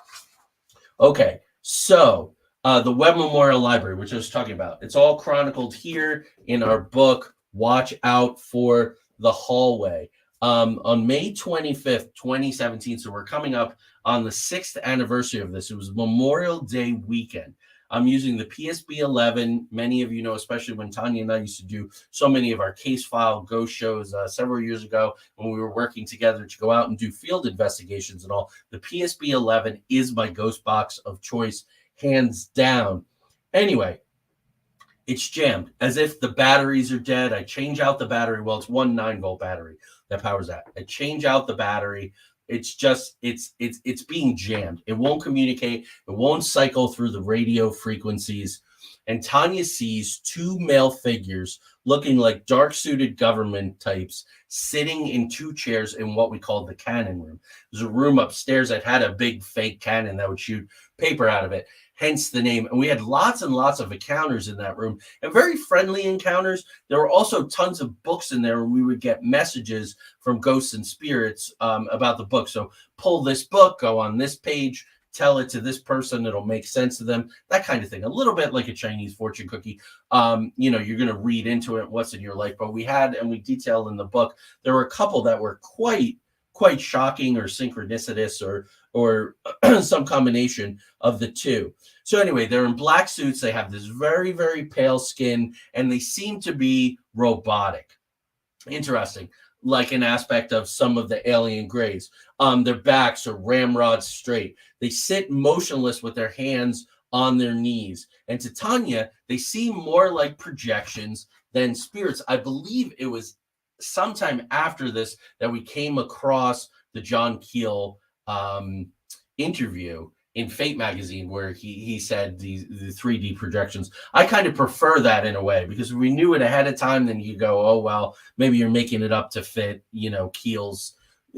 Okay, so the Webb Memorial Library, which I was talking about, it's all chronicled here in our book, Watch Out for the Hallway. On May 25th, 2017, so we're coming up on the 6th anniversary of this. It was Memorial Day weekend. I'm using the PSB 11. Many of you know, especially when Tanya and I used to do so many of our case file ghost shows several years ago when we were working together to go out and do field investigations and all. The PSB 11 is my ghost box of choice, hands down. Anyway, it's jammed as if the batteries are dead. I change out the battery. Well, it's one 9-volt battery that powers that. I change out the battery. It's just it's being jammed. It won't communicate. It won't cycle through the radio frequencies. And Tanya sees two male figures looking like dark-suited government types sitting in two chairs in what we call the cannon room. There's a room upstairs that had a big fake cannon that would shoot paper out of it, hence the name. And we had lots and lots of encounters in that room, and very friendly encounters. There were also tons of books in there, and we would get messages from ghosts and spirits about the book. So pull this book, go on this page, tell it to this person, it'll make sense to them, that kind of thing. A little bit like a Chinese fortune cookie. You're going to read into it what's in your life. But we had, and we detail in the book, there were a couple that were quite shocking or synchronicitous or some combination of the two. So anyway, they're in black suits. They have this very, very pale skin, and they seem to be robotic. Interesting. Like an aspect of some of the alien grays. Their backs are ramrod straight. They sit motionless with their hands on their knees. And to Tanya, they seem more like projections than spirits. I believe it was sometime after this that we came across the John Keel interview in Fate magazine, where he said the 3D projections. I kind of prefer that in a way, because if we knew it ahead of time, then you go, oh, well, maybe you're making it up to fit, Keel's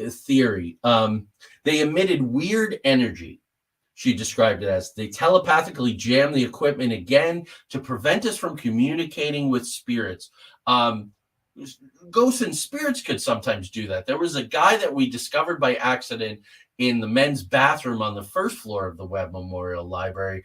theory. They emitted weird energy. She described it as they telepathically jammed the equipment again to prevent us from communicating with spirits. Ghosts and spirits could sometimes do that. There was a guy that we discovered by accident in the men's bathroom on the first floor of the Webb Memorial Library.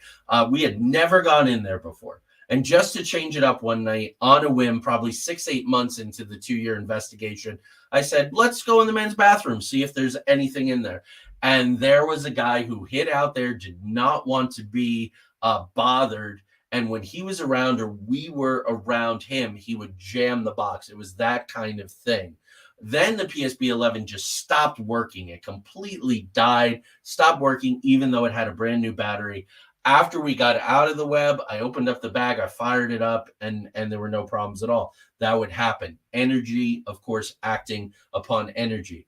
We had never gone in there before. And just to change it up one night on a whim, probably 6-8 months into the 2-year investigation, I said, let's go in the men's bathroom, see if there's anything in there. And there was a guy who hid out there, did not want to be bothered. And when he was around, or we were around him, he would jam the box. It was that kind of thing. Then the PSB 11 just stopped working. It completely died, stopped working, even though it had a brand new battery. After we got out of the Webb, I opened up the bag, I fired it up, and there were no problems at all. That would happen. Energy, of course, acting upon energy.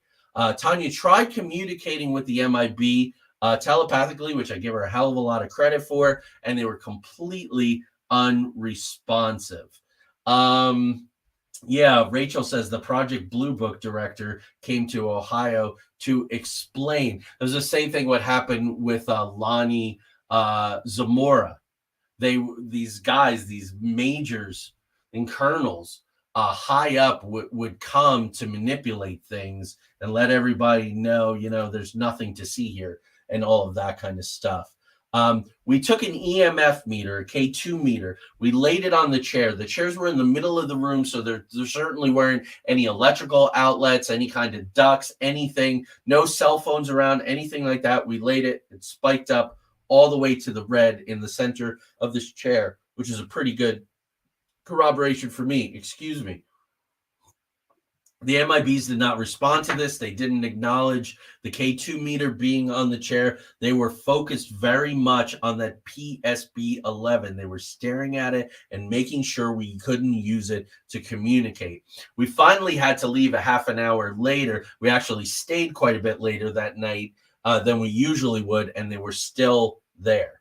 Tanya tried communicating with the MIB telepathically, which I give her a hell of a lot of credit for, and they were completely unresponsive. Yeah, Rachel says the Project Blue Book director came to Ohio to explain. It was the same thing what happened with Lonnie Zamora. These guys, these majors and colonels high up would come to manipulate things and let everybody know, there's nothing to see here and all of that kind of stuff. We took an EMF meter, a K2 meter. We laid it on the chair. The chairs were in the middle of the room, so there certainly weren't any electrical outlets, any kind of ducts, anything, no cell phones around, anything like that. We laid it, it spiked up all the way to the red in the center of this chair, which is a pretty good corroboration for me. Excuse me. The MIBs did not respond to this. They didn't acknowledge the K2 meter being on the chair. They were focused very much on that PSB 11. They were staring at it and making sure we couldn't use it to communicate. We finally had to leave a half an hour later. We actually stayed quite a bit later that night than we usually would, and they were still there.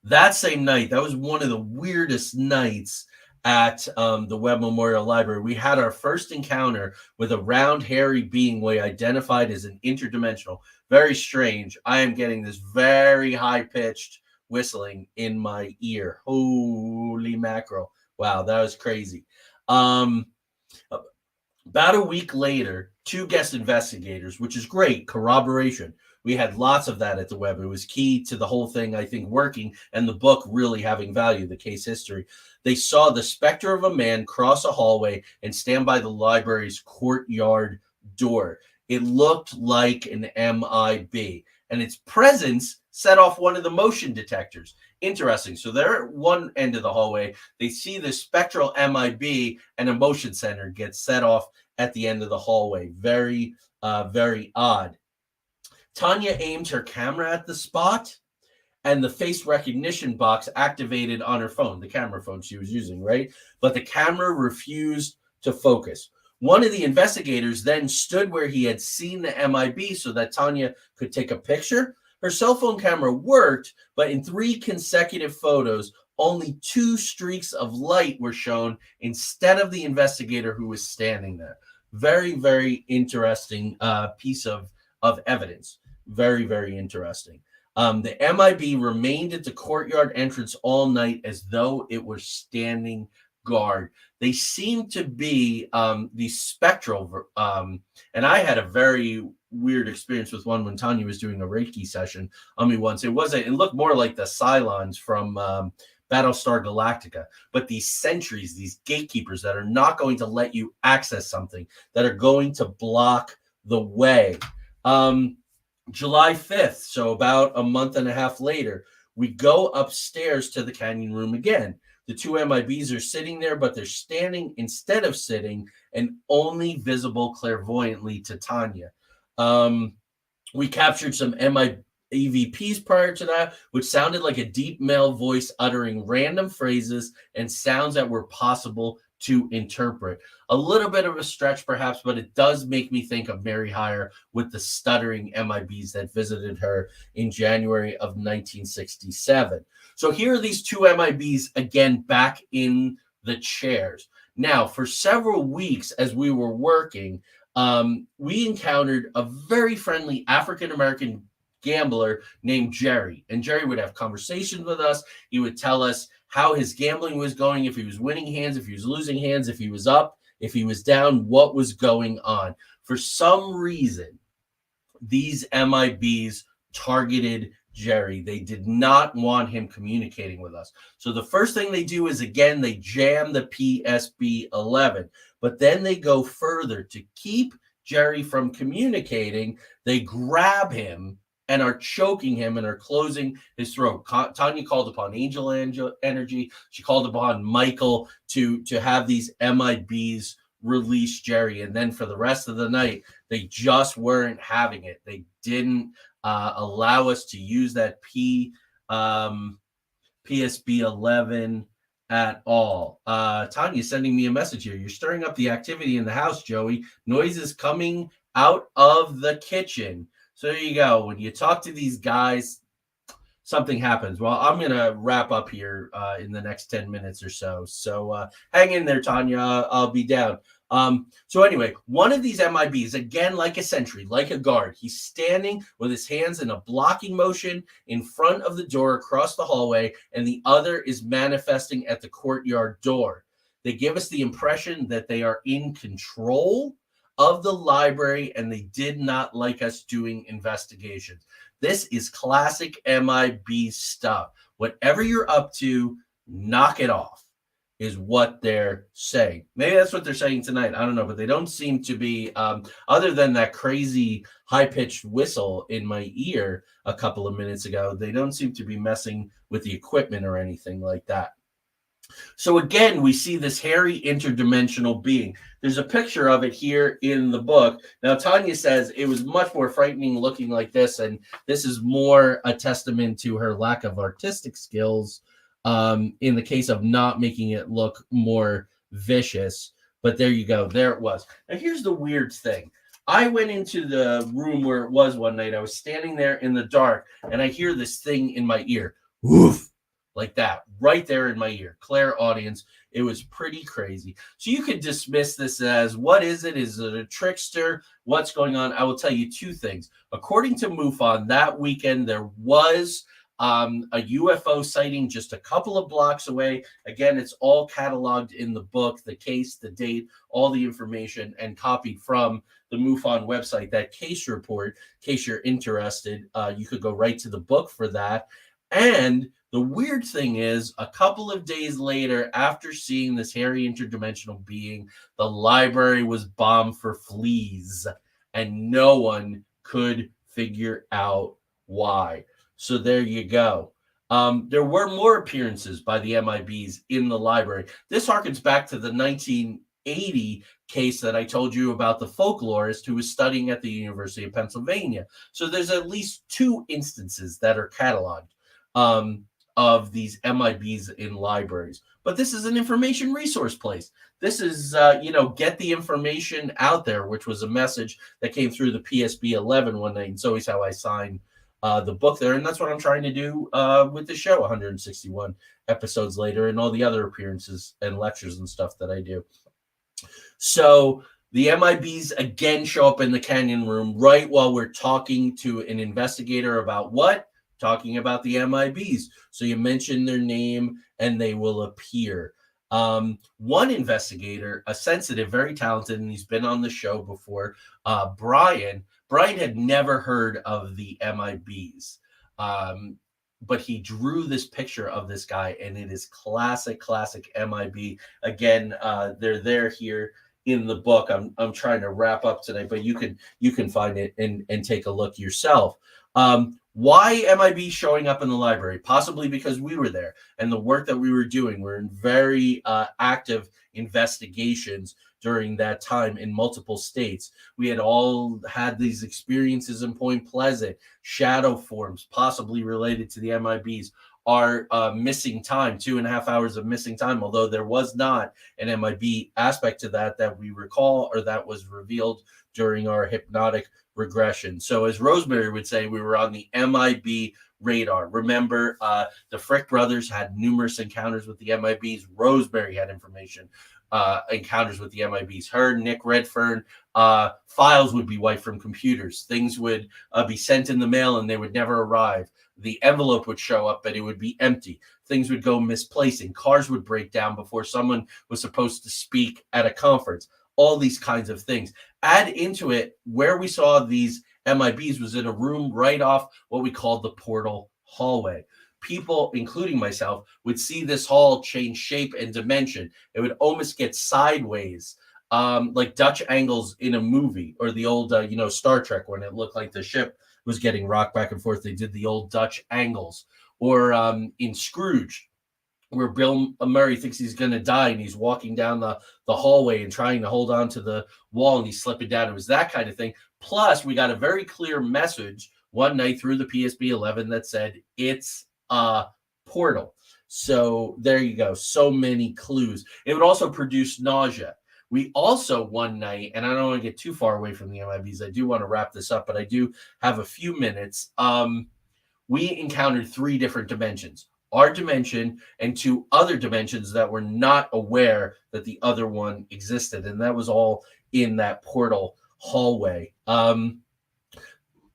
That same night, that was one of the weirdest nights at the Webb Memorial Library, we had our first encounter with a round, hairy being we identified as an interdimensional. Very strange. I am getting this very high-pitched whistling in my ear. Holy mackerel. Wow, that was crazy. About a week later, 2 guest investigators, which is great, corroboration. We had lots of that at the Web. It was key to the whole thing, I think, working and the book really having value, the case history. They saw the specter of a man cross a hallway and stand by the library's courtyard door. It looked like an MIB, and its presence set off one of the motion detectors. Interesting. So they're at one end of the hallway. They see the spectral MIB, and a motion sensor gets set off at the end of the hallway. Very, very odd. Tanya aimed her camera at the spot, and the face recognition box activated on her phone, the camera phone she was using, right? But the camera refused to focus. One of the investigators then stood where he had seen the MIB so that Tanya could take a picture. Her cell phone camera worked, but in 3 consecutive photos, only 2 streaks of light were shown instead of the investigator who was standing there. Very, very interesting piece of evidence. Very, very interesting. The MIB remained at the courtyard entrance all night as though it were standing guard. They seem to be these spectral, and I had a very weird experience with one when Tanya was doing a Reiki session on me once. It looked more like the Cylons from Battlestar Galactica, but these sentries, these gatekeepers that are not going to let you access something, that are going to block the way. July 5th, so about a month and a half later, we go upstairs to the canyon room again. The 2 MIBs are sitting there, but they're standing instead of sitting and only visible clairvoyantly to Tanya. We captured some EVPs prior to that, which sounded like a deep male voice uttering random phrases and sounds that were possible to interpret. A little bit of a stretch, perhaps, but it does make me think of Mary Hyre with the stuttering MIBs that visited her in January of 1967. So here are these 2 MIBs again back in the chairs. Now, for several weeks as we were working, we encountered a very friendly African-American gambler named Jerry. And Jerry would have conversations with us. He would tell us how his gambling was going, if he was winning hands, if he was losing hands, if he was up, if he was down, what was going on. For some reason, these MIBs targeted Jerry. They did not want him communicating with us. So the first thing they do is, again, they jam the PSB-11, but then they go further to keep Jerry from communicating. They grab him and are choking him and are closing his throat. Tanya called upon angel energy. She called upon Michael to have these MIBs release Jerry. And then for the rest of the night, they just weren't having it. They didn't allow us to use that PSB-11 at all. Tanya's sending me a message here. You're stirring up the activity in the house, Joey. Noise is coming out of the kitchen. So there you go. When you talk to these guys, something happens. Well, I'm going to wrap up here in the next 10 minutes or so. So hang in there, Tanya. I'll be down. So anyway, one of these MIBs, again, like a sentry, like a guard, he's standing with his hands in a blocking motion in front of the door across the hallway, and the other is manifesting at the courtyard door. They give us the impression that they are in control of the library, and they did not like us doing investigations. This is classic MIB stuff. Whatever you're up to, knock it off, is what they're saying. Maybe that's what they're saying tonight. I don't know, but they don't seem to be, other than that crazy high-pitched whistle in my ear a couple of minutes ago, they don't seem to be messing with the equipment or anything like that. So again, we see this hairy interdimensional being. There's a picture of it here in the book. Now, Tanya says it was much more frightening looking like this, and this is more a testament to her lack of artistic skills in the case of not making it look more vicious. But there you go. There it was. Now, here's the weird thing. I went into the room where it was one night. I was standing there in the dark, and I hear this thing in my ear. Woof, like that, right there in my ear. Clairaudience. It was pretty crazy. So you could dismiss this as, what is it? Is it a trickster? What's going on? I will tell you two things. According to MUFON, that weekend there was a UFO sighting just a couple of blocks away. Again, it's all cataloged in the book, the case, the date, all the information, and copied from the MUFON website. That case report, in case you're interested, you could go right to the book for that. And the weird thing is, a couple of days later, after seeing this hairy interdimensional being, the library was bombed for fleas, and no one could figure out why. So there you go. There were more appearances by the MIBs in the library. This harkens back to the 1980 case that I told you about, the folklorist who was studying at the University of Pennsylvania. So there's at least two instances that are cataloged of these MIBs in libraries. But this is an information resource place. This is, get the information out there, which was a message that came through the PSB 11 one night. And it's always how I sign the book there. And that's what I'm trying to do with the show 161 episodes later, and all the other appearances and lectures and stuff that I do. So the MIBs again show up in the Canyon Room right while we're talking to an investigator about what? Talking about the MIBs. So you mention their name and they will appear. One investigator, a sensitive, very talented, and he's been on the show before, Brian had never heard of the MIBs. But he drew this picture of this guy, and it is classic MIB. Again, they're there here in the book. I'm trying to wrap up today, but you can find it and take a look yourself. Why MIB showing up in the library? Possibly because we were there, and the work that we were doing, we're in very active investigations during that time in multiple states. We had all had these experiences in Point Pleasant, shadow forms, possibly related to the MIBs. Our missing time, 2.5 hours of missing time, although there was not an MIB aspect to that we recall, or that was revealed during our hypnotic regression. So as Rosemary would say, we were on the MIB radar. Remember, the Frick brothers had numerous encounters with the MIBs. Rosemary had encounters with the MIBs. Her, Nick Redfern, files would be wiped from computers. Things would be sent in the mail and they would never arrive. The envelope would show up, but it would be empty. Things would go misplacing. Cars would break down before someone was supposed to speak at a conference. All these kinds of things. Add into it, where we saw these MIBs was in a room right off what we called the portal hallway. People, including myself, would see this hall change shape and dimension. It would almost get sideways, like Dutch angles in a movie, or the old, Star Trek, when it looked like the ship was getting rocked back and forth. They did the old Dutch angles. Or in Scrooge, where Bill Murray thinks he's going to die and he's walking down the hallway and trying to hold on to the wall and he's slipping down. It was that kind of thing. Plus, we got a very clear message one night through the PSB 11 that said it's a portal. So there you go. So many clues. It would also produce nausea. We also one night, and I don't want to get too far away from the MIBs. I do want to wrap this up, but I do have a few minutes. We encountered 3 different dimensions. Our dimension and 2 other dimensions that were not aware that the other one existed. And that was all in that portal hallway. I'm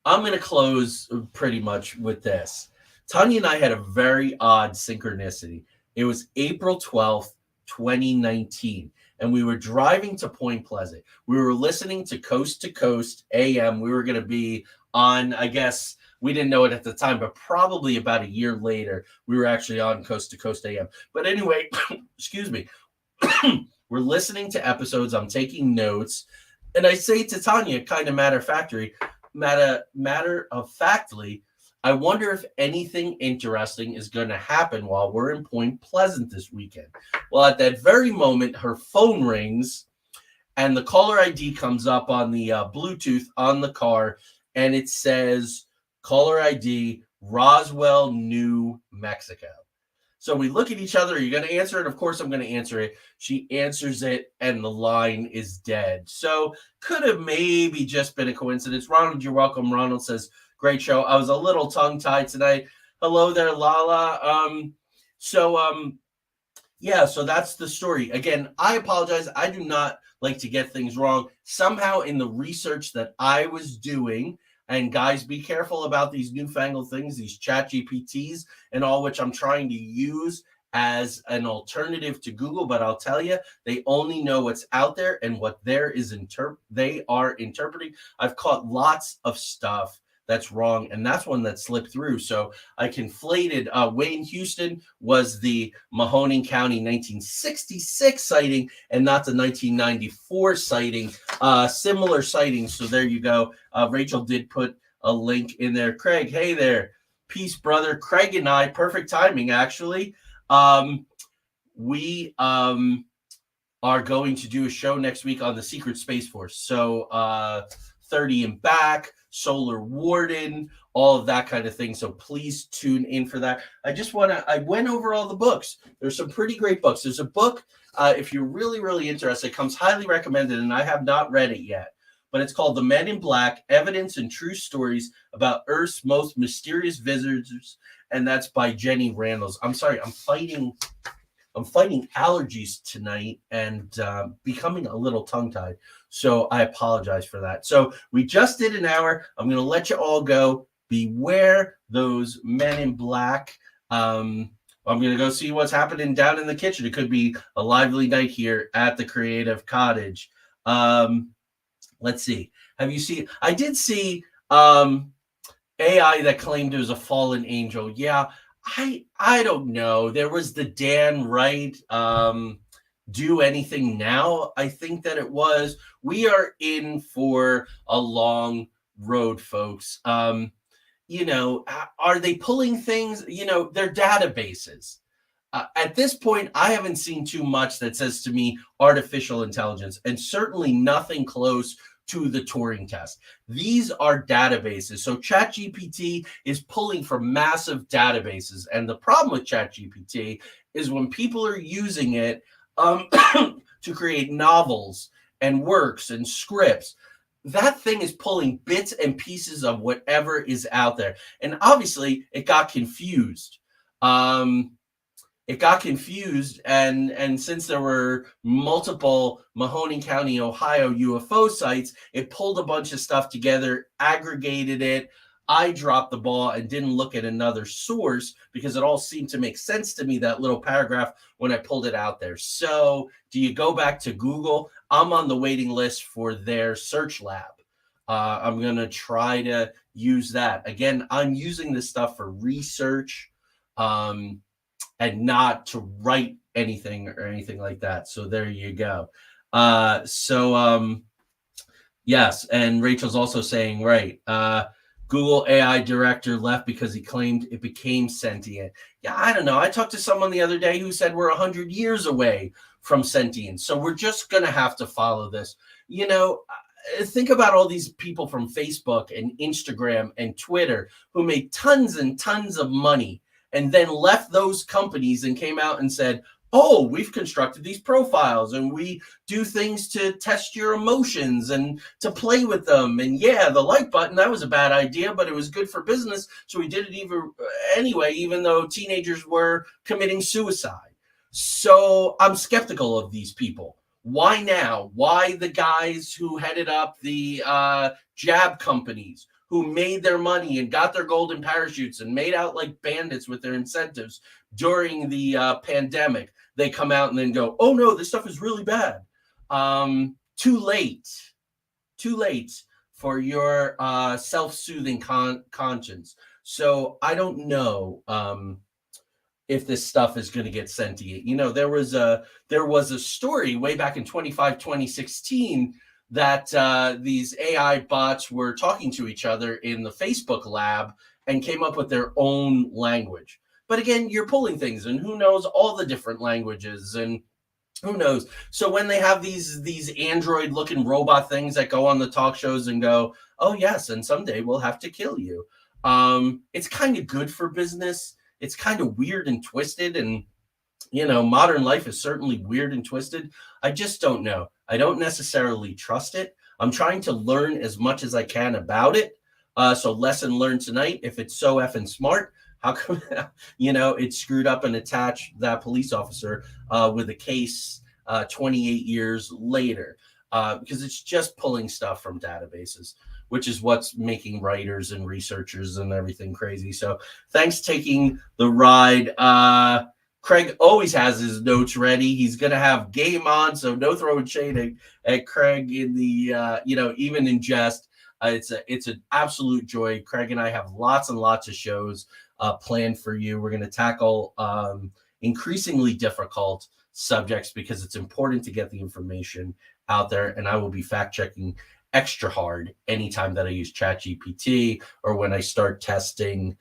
going to close pretty much with this. Tanya and I had a very odd synchronicity. It was April 12th, 2019. And we were driving to Point Pleasant. We were listening to Coast AM. We were going to be on, I guess, we didn't know it at the time, but probably about a year later, we were actually on Coast AM. But anyway, excuse me, we're listening to episodes. I'm taking notes. And I say to Tanya, kind of matter of factly, I wonder if anything interesting is going to happen while we're in Point Pleasant this weekend. Well, at that very moment, her phone rings and the caller ID comes up on the Bluetooth on the car, and it says, caller ID, Roswell, New Mexico. So we look at each other. Are you going to answer it? Of course, I'm going to answer it. She answers it, and the line is dead. So could have maybe just been a coincidence. Ronald, you're welcome. Ronald says, great show. I was a little tongue-tied tonight. Hello there, Lala. So yeah, so that's the story. Again, I apologize. I do not like to get things wrong. Somehow, in the research that I was doing, and guys, be careful about these newfangled things, these chat GPTs and all, which I'm trying to use as an alternative to Google. But I'll tell you, they only know what's out there and what they are interpreting. I've caught lots of stuff that's wrong, and that's one that slipped through. So I conflated. Wayne Houston was the Mahoning County 1966 sighting and not the 1994 sighting. Similar sightings. So there you go. Rachel did put a link in there. Craig, hey there. Peace, brother. Craig and I, perfect timing, actually. We are going to do a show next week on the Secret Space Force. So 30 and Back, Solar Warden, all of that kind of thing. So please tune in for that. I went over all the books. There's some pretty great books. There's a book, if you're really, really interested, it comes highly recommended, and I have not read it yet. But it's called The Men in Black, Evidence and True Stories About Earth's Most Mysterious Visitors. And that's by Jenny Randles. I'm sorry, I'm fighting allergies tonight and becoming a little tongue-tied. So I apologize for that. So we just did an hour. I'm going to let you all go. Beware those men in black. I'm going to go see what's happening down in the kitchen. It could be a lively night here at the Creative Cottage. Let's see. Have you seen? I did see AI that claimed it was a fallen angel. Yeah, I don't know. There was the Dan Wright Do Anything Now. I think that it was. We are in for a long road, folks. Are they pulling things? They're databases. At this point, I haven't seen too much that says to me artificial intelligence, and certainly nothing close to the Turing test. These are databases. So ChatGPT is pulling from massive databases. And the problem with ChatGPT is when people are using it to create novels and works and scripts, that thing is pulling bits and pieces of whatever is out there. And obviously, it got confused. And since there were multiple Mahoning County, Ohio UFO sites, it pulled a bunch of stuff together, aggregated it. I dropped the ball and didn't look at another source because it all seemed to make sense to me, that little paragraph, when I pulled it out there. So do you go back to Google? I'm on the waiting list for their search lab. I'm going to try to use that. Again, I'm using this stuff for research. And not to write anything or anything like that. So there you go. Yes, and Rachel's also saying, right, Google AI director left because he claimed it became sentient. Yeah, I don't know. I talked to someone the other day who said we're 100 years away from sentience. So we're just going to have to follow this. Think about all these people from Facebook and Instagram and Twitter who made tons and tons of money and then left those companies and came out and said, oh, we've constructed these profiles and we do things to test your emotions and to play with them. And yeah, the like button, that was a bad idea, but it was good for business. So we did it anyway, even though teenagers were committing suicide. So I'm skeptical of these people. Why now? Why the guys who headed up the jab companies, who made their money and got their golden parachutes and made out like bandits with their incentives during the pandemic, they come out and then go, oh no, this stuff is really bad. Too late for your self-soothing conscience. So I don't know if this stuff is going to get sentient. There was a story way back in 2016 that these AI bots were talking to each other in the Facebook lab and came up with their own language. But again, you're pulling things, and who knows all the different languages, and who knows. So when they have these android-looking robot things that go on the talk shows and go, oh yes, and someday we'll have to kill you. It's kind of good for business. It's kind of weird and twisted, and modern life is certainly weird and twisted. I just don't know. I don't necessarily trust it. I'm trying to learn as much as I can about it. So lesson learned tonight. If it's so effing smart, How come, it screwed up and attached that police officer with a case 28 years later? Because it's just pulling stuff from databases, which is what's making writers and researchers and everything crazy. So thanks taking the ride. Craig always has his notes ready. He's going to have game on, so no throwing shade at Craig in the, even in jest. It's an absolute joy. Craig and I have lots and lots of shows planned for you. We're going to tackle increasingly difficult subjects because it's important to get the information out there. And I will be fact checking extra hard anytime that I use ChatGPT or when I start testing.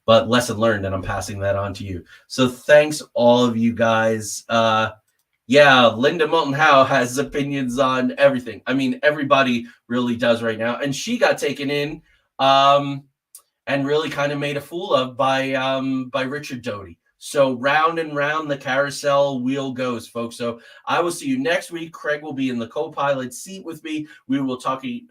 But lesson learned, and I'm passing that on to you. So thanks all of you guys. Linda Moulton Howe has opinions on everything. I mean, everybody really does right now. And she got taken in and really kind of made a fool of by Richard Doty. So round and round the carousel wheel goes, folks. So I will see you next week. Craig will be in the co-pilot seat with me. We will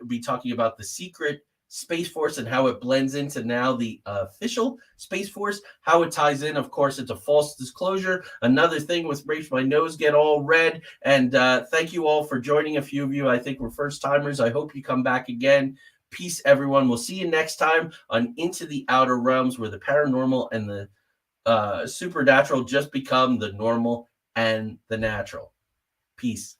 be talking about the secret Space Force and how it blends into now the official Space Force, how it ties in. Of course, it's a false disclosure. Another thing with makes my nose get all red. And thank you all for joining. A few of you, I think, were first timers. I hope you come back again. Peace, everyone. We'll see you next time on Into the Outer Realms, where the paranormal and the supernatural just become the normal and the natural. Peace.